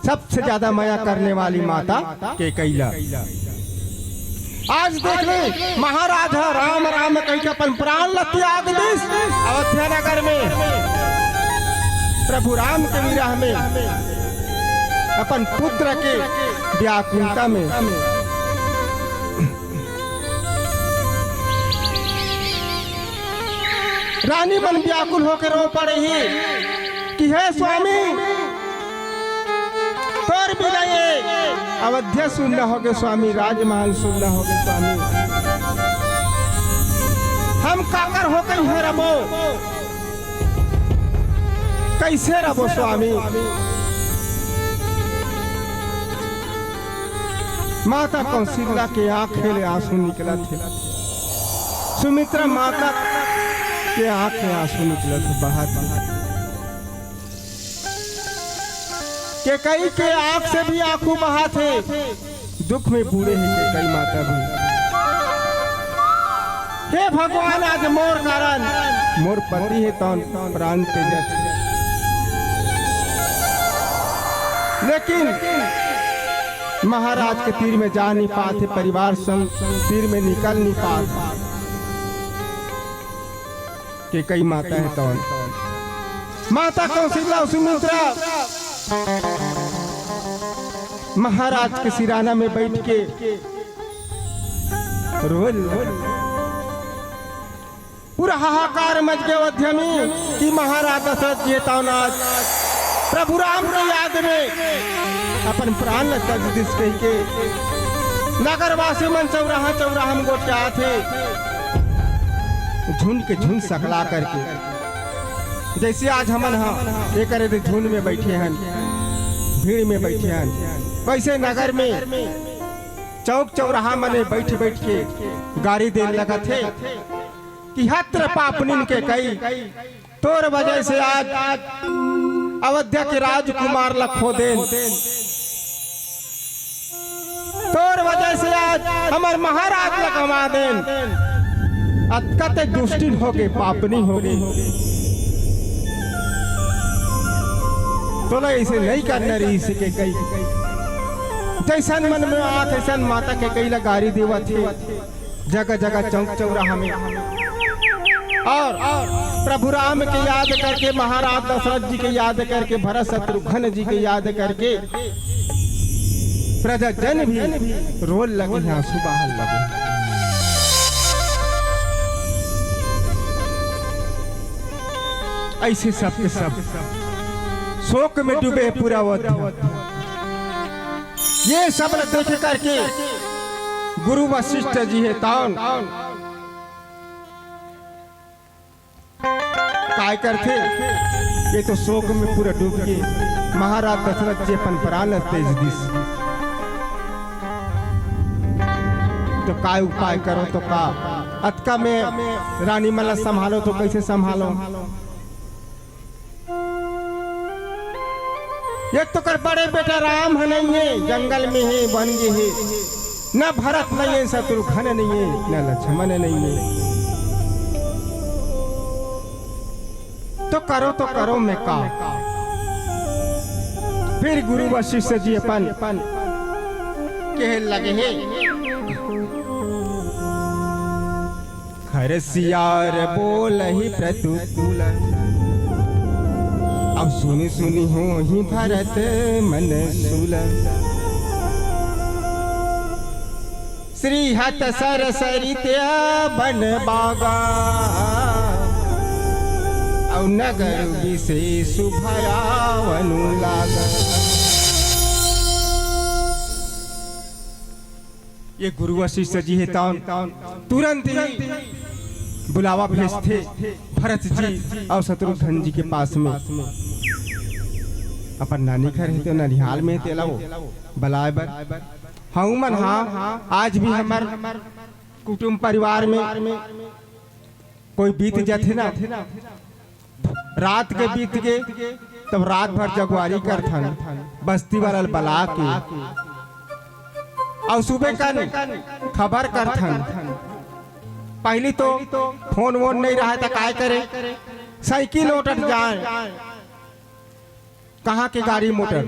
सबसे ज्यादा माया करने वाली माता के कैला। आज देख ले महाराजा राम राम कह के अपन प्राण ला त्याग दिस अयोध्या नगर में प्रभु राम के विरह में अपन पुत्र के व्याकुलता में रानी बन व्याकुल होकर रो पड़े ही कि हे स्वामी तोर भी गए अयोध्या सुनना होगे स्वामी, राजमहल सुनना होगे स्वामी, हम काकर हो गए हैं रबो, कैसे रबो स्वामी। माता कौशल्या के आंखें ले आंसू निकला थे, सुमित्रा माता के आंखें आंसू निकला थे बहा के कई के आंख से भी आंखों बहा थे, दुख में बूढ़े हैं के कई माता भी हे भगवान आज मोर कारण मोर पति है तौन प्राण तेजस, लेकिन महाराज के तीर में जा नहीं पाते, परिवार संग तीर में निकल नहीं पाते कि कई माता है तौन माता कौशल्या सुमित्रा महाराज के सिराना में बैठ के रोल पूरा हाहाकार मच गया अयोध्या में कि महाराज दशरथ जी आज प्रभु राम की याद में अपन प्राण न तज दिस कह के नगरवासी मन चौराहा चौराहा में गोटा थे झुंड के झुंड सकला करके, जैसे आज हमन ये करे थे झुंड में बैठे हैं, भीड़ में बैठे हैं, वैसे नगर में चौक चौराहा मने बैठ बैठ के गाड़ी देने लगा थे कि हत्र पापनिन के कई तोर वजह से आज अयोध्या के राजकुमार लखो देन, तोर वजह से आज हमार महाराज लखमा देन, अतकते दुष्टिन हो गए पापनी हो गई, तो ना इसे नहीं करना रही इसे के कई जैसन मन में आत ऐसन माता के कई लगारी देवा थे जगह जगह चौक चौराहा में, और प्रभु राम के याद करके महाराज दशरथ जी के याद करके भरत शत्रुघ्न जी के याद करके प्रजा जन भी रोल लगे, आंसू बहाल लगे। ऐसे सब के सब शोक में डूबे पूरा अयोध्या। ये सब देख करके गुरु वशिष्ठ जी है तान काय करते, ये तो शोक में पूरा डूब के महाराज दशरथ जी अपन प्राण तेज दिस, तो काय उपाय करो तो का अतका में रानी मला संभालो तो कैसे संभालो, एक तो कर बड़े बेटा राम है नहीं है, जंगल में है बन गए है, न भरत नहीं है, शत्रुघ्न नहीं है, न लक्ष्मण नहीं है, तो करो मैं का। फिर गुरु वशिष्ठ जी अपन कह लगे है खरसियार बोल ही प्रतिकूल, अब सुनी सुनी हो ही भरत मन सूल, श्री हत सर सरित्या बन बागा, और नगर विशेष भयावनु लागा। ये गुरु वशिष्ठ जी है तुरंत ही बुलावा भेजते भरत जी और शत्रुघ्न जी के पास में, अपन नानी घर है तो ननिहाल में तेलाओ बलाय बर हाँ मन हाँ आज भी हमार कुटुंब परिवार में कोई बीत जाते ना, रात के बीत गए तब रात भर जगवारी करथन बस्ती वाला बला के, और सुबह का खबर करथन। पहली तो फोन वोन नहीं रहा था, काय करे साइकिल मोटर जाए, कहाँ के गाड़ी मोटर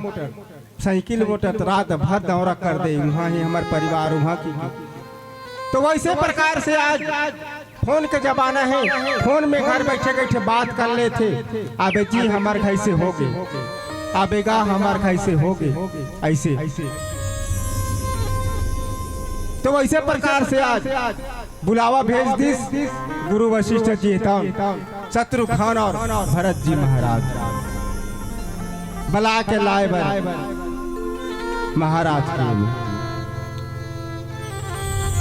साइकिल मोटर तो रात भर दौरा कर दे, वहाँ ही हमारे परिवार वहाँ की। तो वैसे प्रकार से आज फोन का जमाना है, फोन में घर बैठे बैठे बात कर लेते, अबे जी हमारे घर से हो गए, अबेगा हमारे घर से हो गए, ऐसे तो वैसे प्रकार से आज बुलावा भेज दिस गुरु वशिष्ठ जी शत्रुघ्न और भरत जी महाराज बला के लाए महाराज के लिए।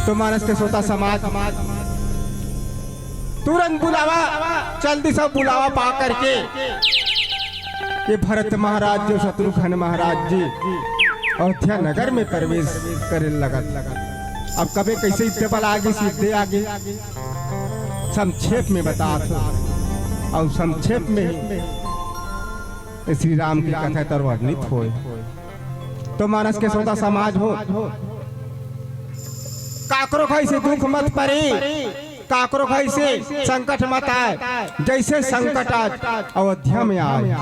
तो मानस के सोता समाज तुरंत बुलावा जल्दी सब बुलावा पा करके ये भरत महाराज जो शत्रुघ्न महाराज जी अयोध्या नगर में प्रवेश करे लगा। अब कभी कैसे टेबल आगे सीधे आगे संक्षेप में बता और संक्षेप में श्री राम की कथा तर वर्णित हो। तो मानस के सौदा समाज हो काकरो खाई से दुख मत परे, काकरो भाई से संकट मत आए, जैसे संकट आज अयोध्या में आए।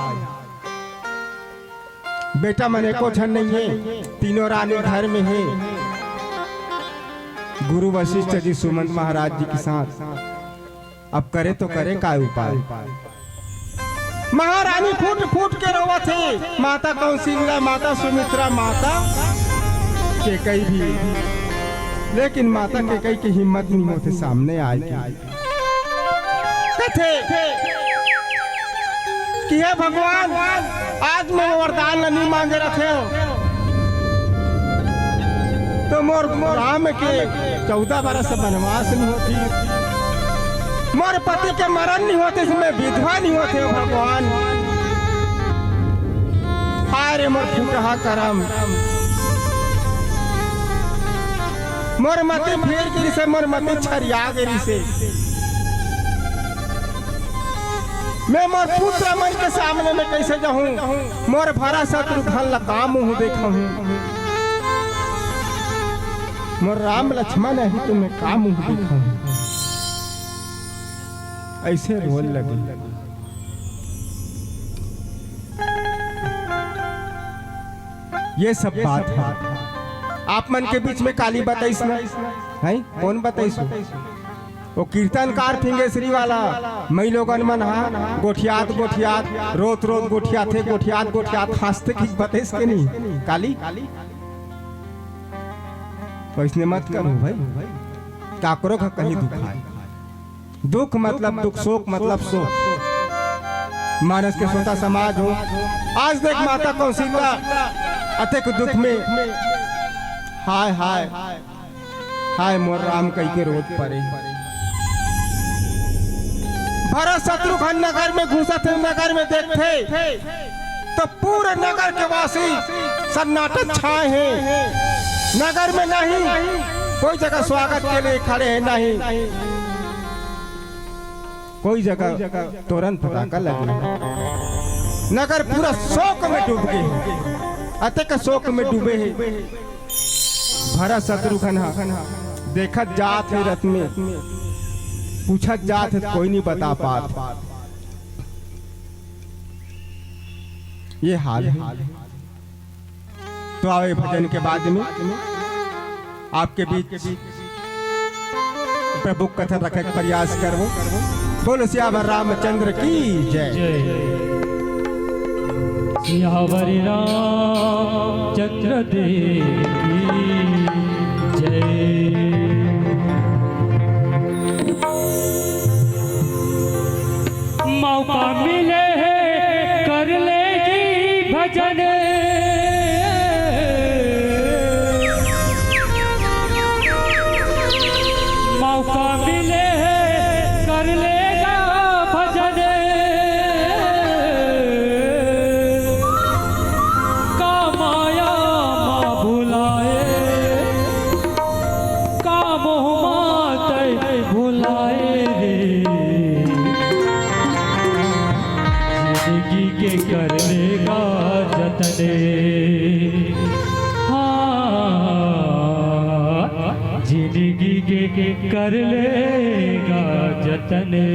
बेटा मने को झन नहीं है, तीनों रानी घर में है। गुरु वशिष्ठ जी सुमंत महाराज जी के साथ अब करे तो करे का उपाय। महारानी फूट फूट के रोवा थे, माता कौशल्या, माता सुमित्रा, माता केकई भी, लेकिन माता केकई की हिम्मत नहीं होती सामने आए कथे कि हे भगवान आज मैं वरदान नहीं मांगे रखे हो तो मोर राम के 14 बरस वनवास नहीं होती, मोर पति के मरण नहीं होते, इसमें विधवा नहीं होते हो भगवान। अरे मोर फुटहा करम, मोर मती फेर गिरी से, मोर मती छरिया गिरी से, मैं मोर पुत्र मन के सामने में कैसे जाऊं, मोर भरा शत्रुघ्न लगा मुंह देखा हूं, मोर राम लक्ष्मण है तो मैं का मुंह देखा हूं। ऐसे रोल लगे। ये सब बात है आप मन के बीच में काली बताइस ना है, कौन बताइस? वो कीर्तनकार फिंगेश्वरी वाला मई लोगन मन हा गोठियात गोठियात रोत रोत गोठियात थे, गोठियात गोठियात हंसते खींच बताइस के नहीं काली। वैसने मत करो भाई, काकरो का कहीं दुख है, दुख मतलब दुख, शोक मतलब शोक। मानस के सोता समाज हो, आज देख माता कौशल्या अतेक दुख में हाय हाय हाय मोर राम कई के रोध पड़े। भरत शत्रुघ्न नगर में घुसा थे, नगर में देखते तो पूरे नगर के वासी सन्नाटा छाए हैं, नगर में नहीं कोई जगह स्वागत के लिए खड़े हैं, नहीं कोई जगह तोरण पताका लगे, नगर पूरा शोक में डूब गए, अतेक शोक में डूबे हैं। भरत शत्रुघ्न देखत जात है रथ में, पूछत जात है कोई नहीं बता पात, ये हाल है। तो आवे भजन के बाद में आपके बीच प्रभु कथा रखे का प्रयास करो। बोलो सियावर रामचंद्र की जय। सियावर रामचंद्र देव की जय। मौका मिले कर ले जी भजन, मौका मिले कर लेगा भजन, का माया माँ भुलाए, का मोह माते भुलाए रे, जिंदगी के कर लेगा जतने, जिंदगी के कर लेगा जतने।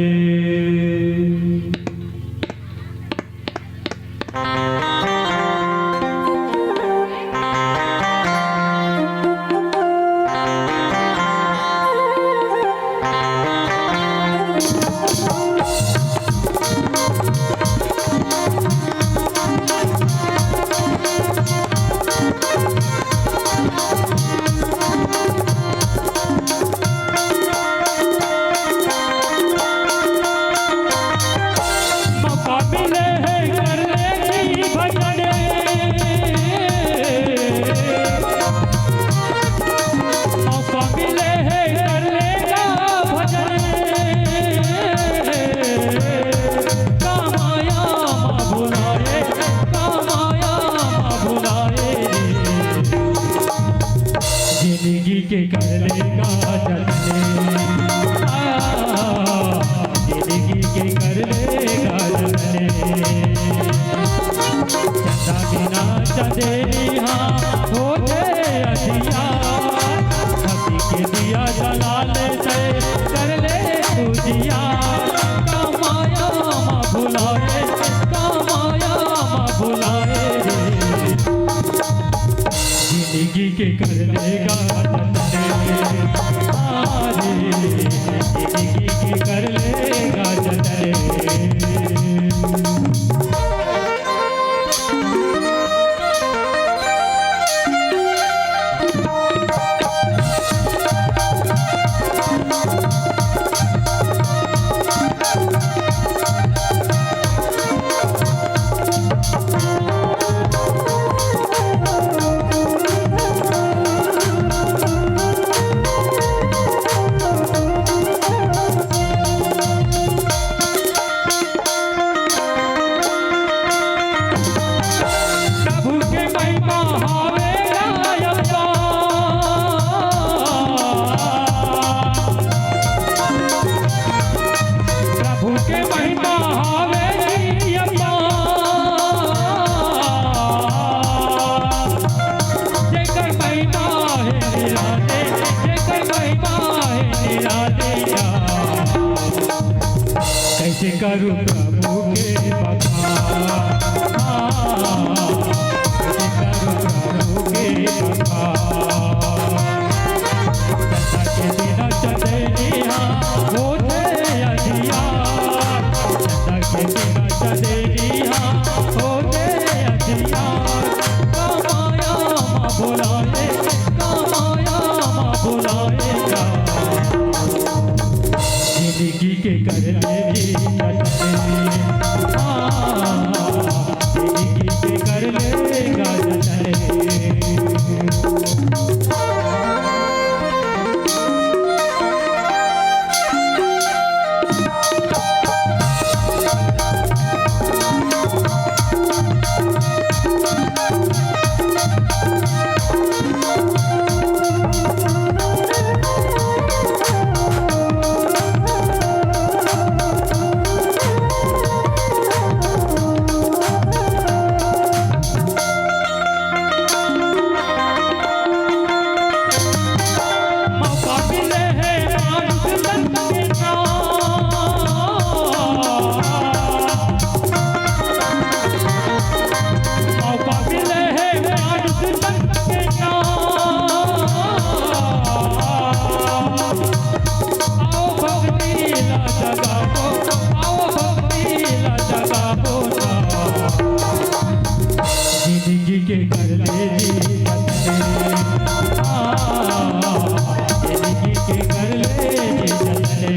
जिंदगी के कर लेगा जतने, जिंदगी के कर लेगा जतने, चंदा बिना चंदेरी हाँ होते अधिया, हसी के दिया जला ले कर ले के कर लेगा जिंदगी के कर लेगा जतरे। कैसे करूं प्रभु के बखान, कैसे करूं प्रभु के बखान। के बिना चले निहा होते अधियार, के बिना चले निहा होते अधियार। कमाया माँ बुलाए, कमाया माँ बुलाएगा जिंदगी के कर लेगी जिंदगी के कर लेगा जतरे। जिंदगी के कर लेगी जिंदगी के कर लेगी जतरे।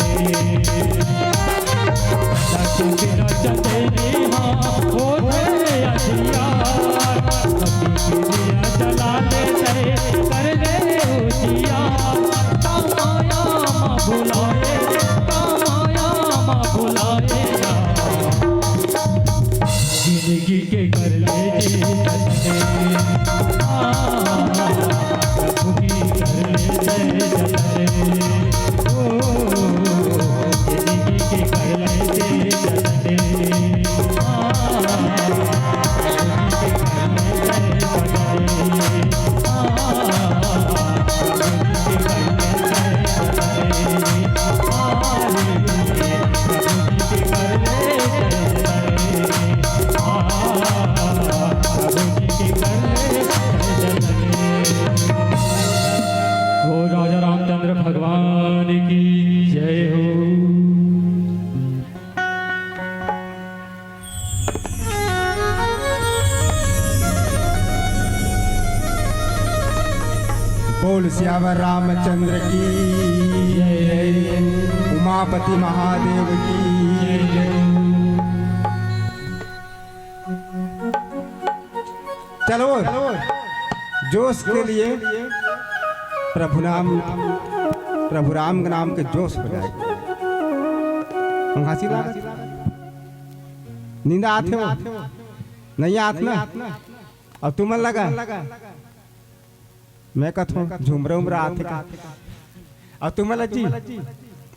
बिना चले निहा होते अधियार, कभी दिया जला ले कर ले उजियार। कमाया माँ बुलाए, कमाया माँ बुलाएगा जिंदगी के कर लेगी जतरे। प्रभु की कर ले जतरे, ओ जिंदगी के कर लेगी जतरे। राजा रामचंद्र भगवान की जय हो। बोल सियावर रामचंद्र की जय, उमापति महादेव की जय। चलो जोश के लिए प्रभु राम के नाम के जोश हो जाए। हंसी लागत नींद आते हो नहीं आत ना, अब तुम लगा मैं कथो झुमरा उमरा आते का, अब तुम लजी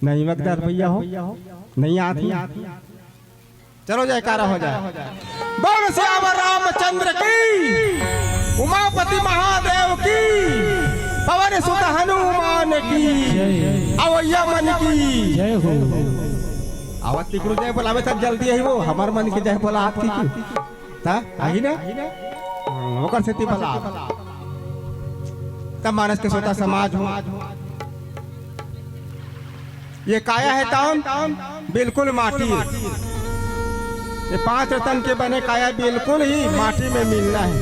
नहीं मकदार भैया हो नहीं आती। चलो जयकारा हो जाए। बोल सियावर रामचंद्र की, उमापति महादेव की, पवन सुत हनुमान की, अवैया मन की जय हो। आवत तिकड़ू जय बोलावे तक जल्दी आई वो हमार मन के जय बोला हाथ की ता आई ना ओकर से ती बोला तब मानस के सोता समाज हो। ये काया है ताम बिल्कुल माटी है। ये 5 रतन के बने काया बिल्कुल ही माटी में मिलना है।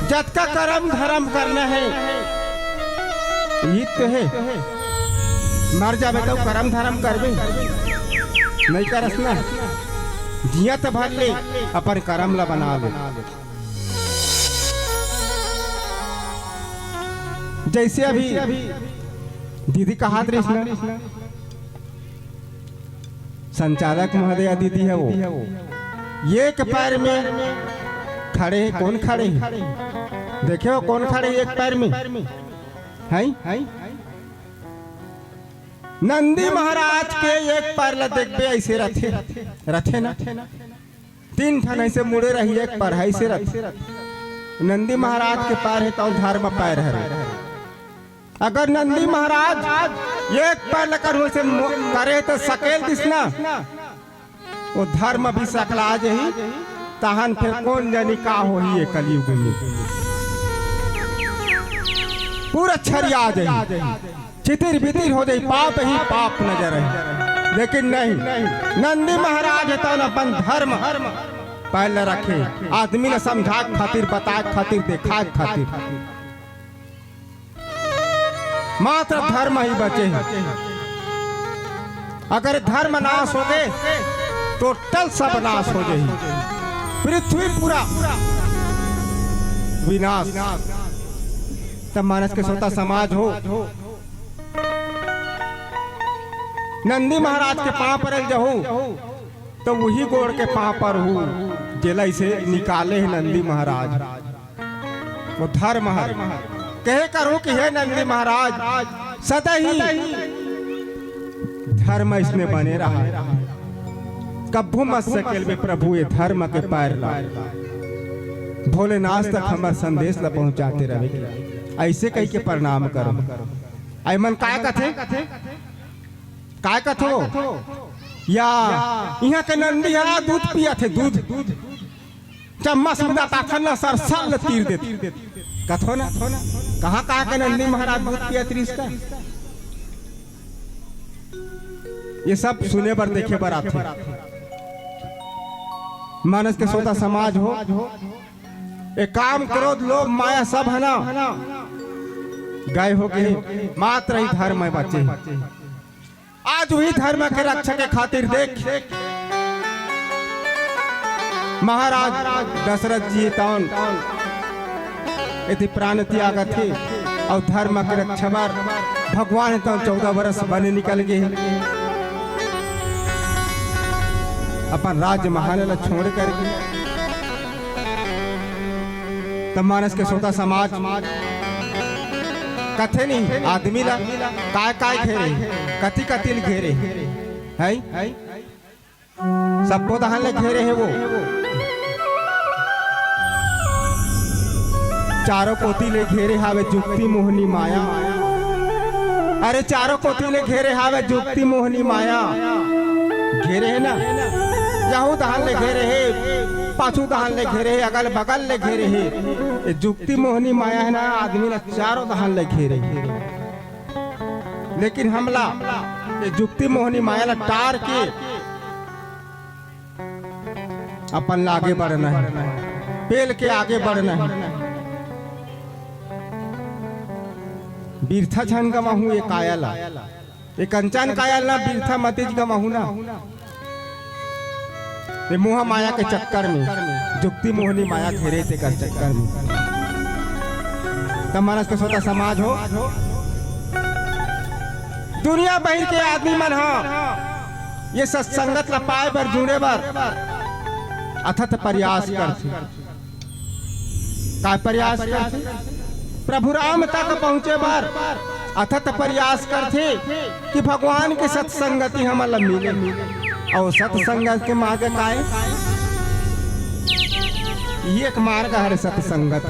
जत का कर्म धर्म करना है ये तो है। मर जावे तो कर्म धर्म करबे नहीं करस ना। जिया तो भर ले अपन कर्म ला बना ले। जैसे अभी दीदी कहा ना संचालक महोदया दीदी है वो एक पैर में खड़े हैं। कौन खड़े हैं देखे हो कौन खड़े एक पैर में है। नंदी महाराज के एक पैर ला देखबे ऐसे रथे रथे ना 3 ठन ऐसे मुड़े रही एक पैर ऐसे रथे। नंदी महाराज के पैर है तो धर्म पैर है। अगर नंदी महाराज एक पैर लेकर वैसे करे तो सकेल दिसना वो धर्म भी सकला जही तहन फिर कौन जानी का हो ही कलयुग में पूरा छरिया जाए चितिर बितिर हो जाए पाप ही पाप नजर है। लेकिन नहीं नंदी महाराज है तो अपन धर्म पहले रखे आदमी ने समझा खातिर बता खातिर देखा खातिर मात्र धर्म ही बचे। अगर धर्म नाश हो गए तो टल सब नाश हो जाए। पृथ्वी पूरा विनाश। तब मानस के सोता समाज हो। नंदी महाराज के पांव पर जहो तो वही गोड़ के पांव पर हो जेल से निकाले है नंदी महाराज। वो धर्म है कहे करो कि हे नंदी महाराज सदा ही धर्म इसने बने रहा। कब्बू मत सकेल में प्रभु ये धर्म के पैर ला। भोलेनाथ तक हमार संदेश ला पहुंचाते रहे। ऐसे कह के प्रणाम करो। ऐमन काय कथे काय कथो या यहाँ के नंदी हरा दूध पिया थे दूध चम्मच में दाता सर सल तीर देते कथो ना कहाँ कहाँ के नंदी महाराज दूध पिया त्रिस का। ये सब सुने पर देखे पर आते। मानस के सोता समाज हो। एक काम क्रोध लोभ माया सब है ना गाय हो गए मात्र ही धर्म है बच्चे। आज वही धर्म के रक्षा के खातिर देख महाराज दशरथ जी तौन इति प्राण त्याग थे और धर्म के रक्षा बार भगवान तो 14 वर्ष बने निकल गए। अपन राज्य महान ला छोड़ करके तब मानस के सोता समाज कथे नहीं आदमी ला काय काय घेरे कथी कथी घेरे है सबको दहन ले घेरे है वो चारों कोती ले घेरे हावे जुक्ति मोहनी माया। अरे चारों कोती ले घेरे हावे जुक्ति मोहनी माया। घेरे है ना यहू दहन ले घेरे है पाछू दहन ले घेरे है अगल बगल ले घेरे है। ये जुक्ति मोहनी माया है ना आदमी ने चारों दहन ले घेरे। लेकिन हमला ये जुक्ति मोहनी माया ला टार के अपन ला आगे बढ़ना है पेल के आगे बढ़ना है। बिरथा छन गमाहू ये कायाला ये कंचन कायाला बिरथा मतीज गमाहू ना। ये मोह माया के चक्कर में जुक्ति मोहनी माया घेरे थे कर चक्कर में तब मानस के सोता समाज हो। दुनिया बहिर के आदमी मन हो ये सत्संगत ला पाए बर जुड़े बर अथत प्रयास करते। का प्रयास करते प्रभु राम तक पहुँचे बार अथत प्रयास करते कि भगवान के सत्संगति हमारा मिले। और सत्संगत के मार्ग का है ये एक मार्ग है सत्संगत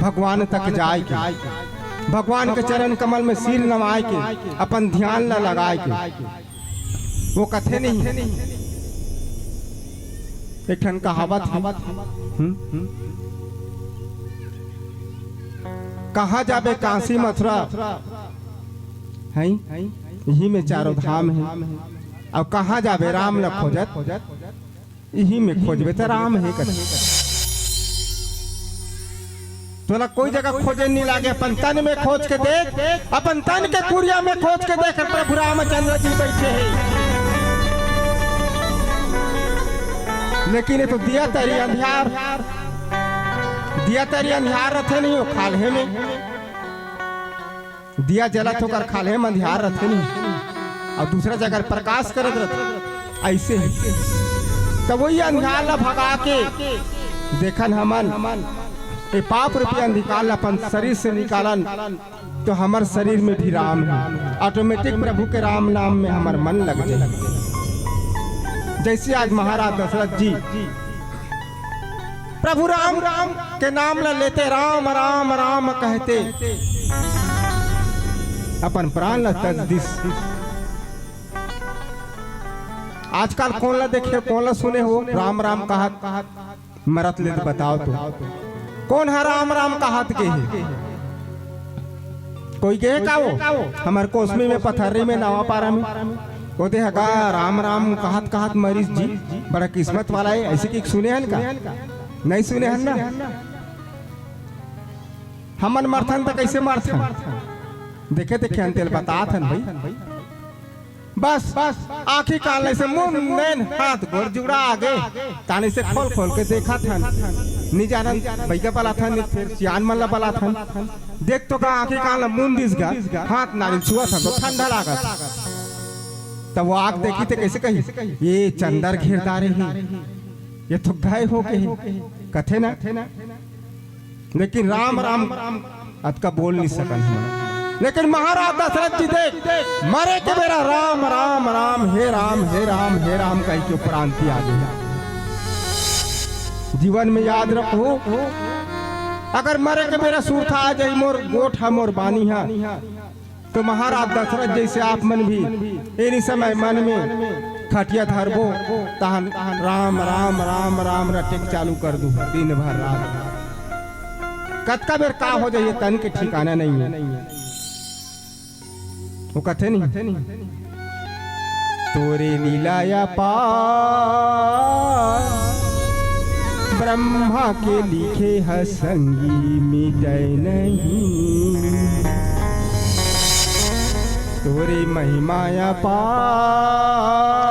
भगवान तक जाए के भगवान के चरण कमल में सिर नवाए के अपन ध्यान न लगाए के। वो कथे नहीं है एक ठन कहावत कहाँ जाबे काशी मथुरा है, यही में चारों धाम है। अब कहाँ जाबे राम न खोजत, यही में खोजबे तो राम है। तोला कोई जगह खोजे नहीं लागे, अपन तन में खोज के देख, अपन तन के कुरिया में खोज के देख, प्रभु रामचंद्र जी बैठे हैं। लेकिन ये तो दिया तेरी अंधियार, दिया तेरी अंधियार रथे नहीं हो खाले में, दिया जलत होकर खाले में अंधियार रथे नहीं, और दूसरा जगह प्रकाश करत रहते ऐसे ही। तो वही अंधियार ला भगा के देखन हमन ए पाप रूपी अंधिकार अपन शरीर से निकालन, तो हमार शरीर में भी राम है। ऑटोमेटिक प्रभु के राम नाम में हमार मन लग जाए। जैसे आज महाराज दशरथ जी प्रभु राम के नाम ला लेते, राम राम राम कहते, अपन प्राण ला तजदिस। आजकल कौन ला देखे, कौन ला सुने हो राम राम कहत मरत ले बताओ तो कौन है राम राम कहत के है? कोई गए का वो हमार कोसमी में पथरी में नवा पारा में वो देगा राम राम कहत कहत मरीज जी बड़ा किस्मत वाला है। ऐसे की सुने हैं का? नहीं सुने हैं ना। हमन मरथन तो कैसे मरथन देखे देखे अंतेल बतात हन भाई। बस आँखी कान से मुंह नैन हाथ गोर जुड़ा आगे काने से खोल खोल के देखा था, नहीं जाना भैया बला था, फिर सियान मन ला बला था। देख तो का आँखी कान मुंह दिस गा, हाथ नारियल छुआ था तो ठंडा लगा। तब वो आग देखी तो कैसे कही ये चंदर घेरदारे ही, ये तो गाय हो गए कथे ना। लेकिन राम राम अत का बोल नहीं सकन। लेकिन महाराज दशरथ जी देख मरे के मेरा राम राम राम हे राम हे राम हे राम कह के उपरांति आ गया। जीवन में याद रखो, अगर मरे के मेरा सूरथा आ जाए, मोर गोठ है मोर बानी है, तो महाराज दशरथ जैसे आप मन भी इन समय मन में खटिया धरबो तहन राम राम राम राम रटेक चालू कर दू दिन भर रात। कतका बेर का हो जाइए तन के ठिकाना नहीं है। वो कथे नहीं तोरे लीलाया पार ब्रह्मा के लिखे है संगी मिटे नहीं, तोरे महिमाया पार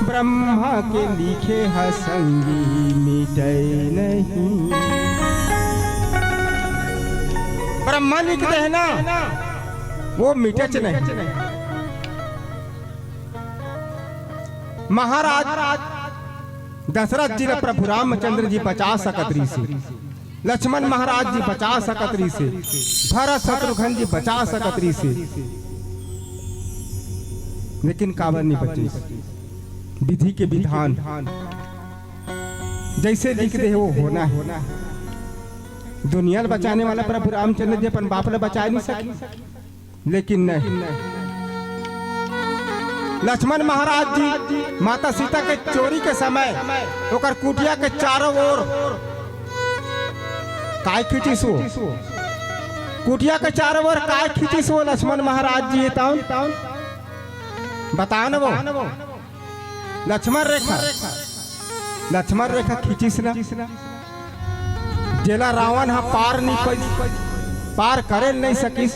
ब्रह्मा के लिखे है संगी मिटे नहीं। ब्रह्मा लिखते हैं ना वो मिटे नहीं। महाराज दशरथ जी प्रभु रामचंद्र जी बचा सकत से, लक्ष्मण महाराज जी बचा सकत से, भरत शत्रुघ्न जी बचा सकत से, लेकिन काबर नहीं बचे। विधि के विधान जैसे लिख दे वो होना है। दुनिया बचाने वाला प्रभु रामचंद्र जी अपन बाप ने बचा नहीं सके, लेकिन नहीं लक्ष्मण महाराज जी माता सीता के चोरी के समय ओकर कुटिया के चारों ओर काय खींचिस हो, कुटिया के चारों ओर काय खींचिस हो लक्ष्मण महाराज जी ताउन बताओ ना। वो लक्ष्मण रेखा खींचिस ना, जेला रावण हा पार करे नहीं सकी,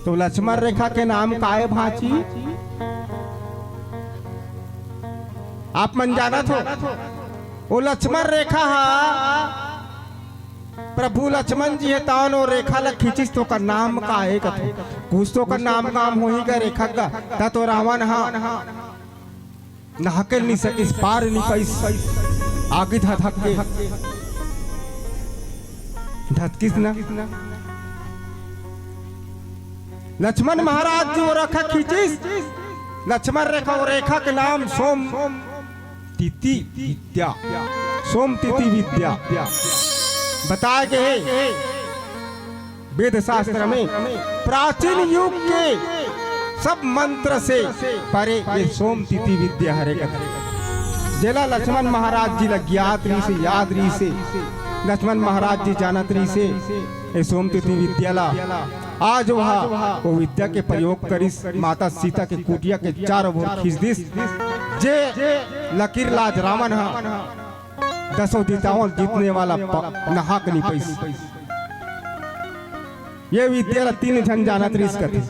तो लक्ष्मण रेखा के नाम काहे भाची आप मन जानत हो। वो लक्ष्मण रेखा हा प्रभु लक्ष्मण जी है तान और रेखा ला खींचिस तो का नाम काहे कथे, कुछ तो का नाम हो ही का रेखा का ता तो रावण हा नहके नहीं सकिस, पार नहीं पाइस, आगे धतकिस ना। लक्ष्मण महाराज जी वो रेखा खींचिस, लक्ष्मण रेखा और रेखा के नाम सोम तिथि विद्या, सोम तिथि विद्या बताए गए वेद शास्त्र में। प्राचीन युग के सब मंत्र से परे ये सोम तिथि विद्या हरे कथे, जेला लक्ष्मण महाराज जी ज्ञात री से याद री से लक्ष्मण महाराज जी जानत रही से ए सोमतीर्थी विद्यालय आज वहाँ वो विद्या के प्रयोग करिस माता सीता के कुटिया के चारों ओर खींच दिस जे लकीर लाज रावण हा 10 दिताओं जीतने वाला नहाक नहीं पैस ये विद्यालय 3 जन जानत रही कथी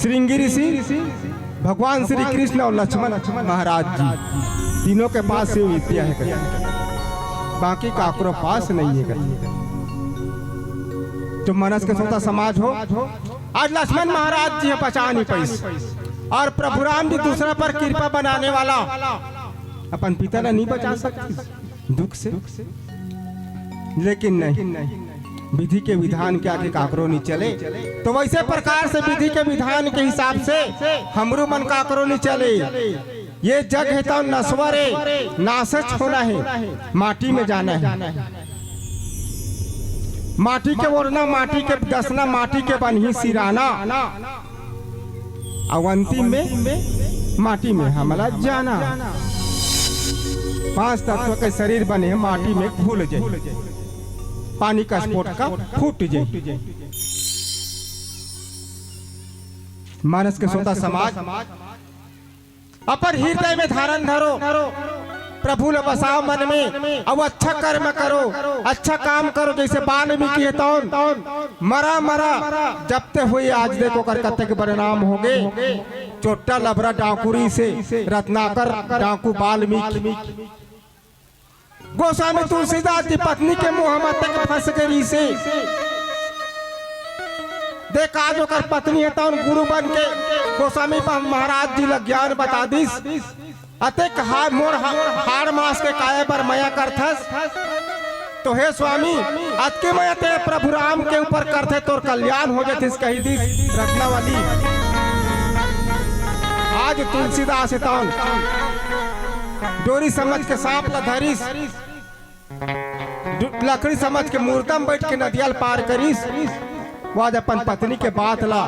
श्रृंगी ऋषि भगवान श्री कृष्ण और लक्ष्मण महाराज जी तीनों के पास से विद्या है कथी बाकी काकरो पास नहीं है कथी जो मनस के सोता समाज हो आज लक्ष्मण महाराज जी पचा नहीं पैस और प्रभु राम जी दूसरा पर कृपा बनाने वाला अपन पिता ने नहीं बचा सकती दुख से लेकिन नहीं विधि के विधान के आगे काकरो नहीं चले तो वैसे प्रकार से विधि के विधान के हिसाब से हमरो मन काकरो नहीं चले ये जग है तो नश्वर है नासच होना है माटी में जाना है माटी के ओरना माटी के दसना माटी के बनही सिराना अवंती में माटी में हमला जाना 5 तत्व के शरीर बने माटी में घुल जाए पानी का स्फोट का फूट जाए मानस के सोता समाज अपर हृदय में धारण धरो प्रभु ने बसाओ मन में अब अच्छा कर्म करो अच्छा काम करो जैसे वाल्मीकि है तौन मरा जबते हुए आज देखो कर कते के परिणाम हो गए चोट्टा लबरा डाकुरी से रत्नाकर डाकू वाल्मीकि गोस्वामी तुलसीदास की पत्नी के मुंह में तक फंस गई से देखा जो कर पत्नी है तौन गुरु बन के गोस्वामी महाराज जी लग ज्ञान बता दिस अतेक हार मोर हार मास के काया पर मया करथस तो हे स्वामी अतके मया ते प्रभु राम के ऊपर करथे तोर कल्याण हो जातिस कही दिस रत्ना वाली आज तुलसीदास तौन डोरी समझ के सांप ला धरिस लकड़ी समझ के मूर्तम बैठ के नदियाल पार करिस वाज अपन पत्नी के बात ला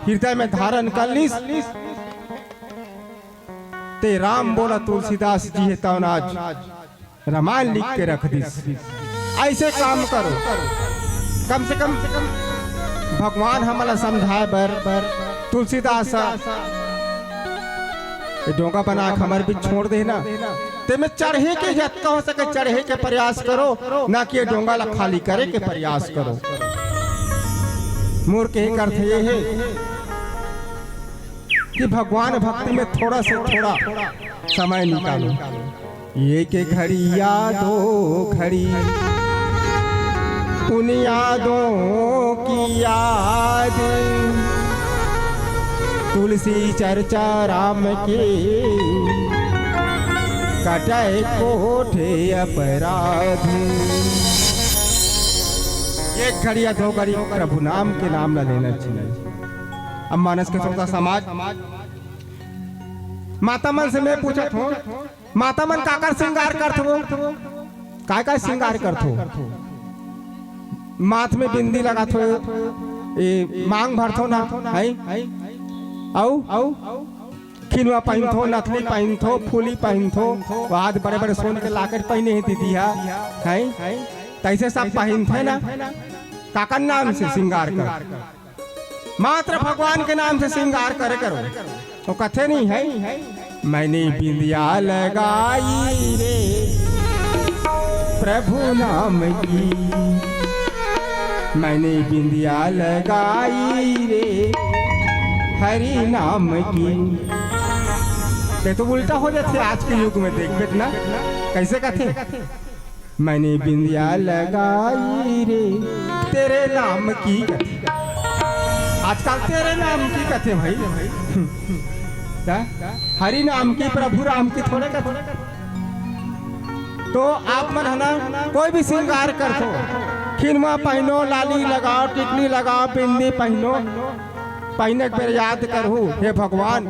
हृदय में धारण कर लिस ते राम बोला तुलसीदास जी है तौन आज रामायण लिख के रख दिस ऐसे काम करो कम से कम भगवान हमला समझाए बर तुलसीदास डोंगा बना खमर भी छोड़ देना ते में चढ़े के जत्ता हो सके चढ़े के प्रयास करो ना कि डोंगा ला खाली करे के प्रयास करो मूर्ख के अर्थ ये है कि भगवान भक्ति में थोड़ा से थोड़ा समय निकालो ये के घड़ी यादो घड़ी उन यादों की याद तुलसी चर्चा राम के कटाए कोठे अपराध एक घड़ी या 2 घड़ी प्रभु नाम के नाम न लेना चाहिए। अब मानस के सोता समाज माता मन से मैं पूछत हूँ माता मन काकर श्रृंगार करत हो काय श्रृंगार करत हो माथ में बिंदी लगात हो ए मांग भरत हो ना है औ खिनवा पहन थो नथली पहन थो फूली पहन थो वाद बड़े बड़े सोने के लाकर पहने हैं दीदिया है तैसे सब पहन थे ना काकर नाम से श्रृंगार कर मात्र भगवान के नाम से श्रृंगार करे करो तो कथे नहीं है मैंने बिंदिया लगाई रे प्रभु नाम की मैंने बिंदिया लगाई रे हरि नाम की ते तो उल्टा हो जाते आज के युग में देख बेटना कैसे कथे मैंने बिंदिया लगाई रे तेरे नाम की आजकल तेरे नाम की कथे भाई हरि नाम की प्रभु राम की थोड़े कथे तो आप मन है ना कोई भी श्रृंगार कर दो खिनमा पहनो लाली लगाओ टिकली लगाओ बिंदी पहनो पहने पर याद करूँ हे भगवान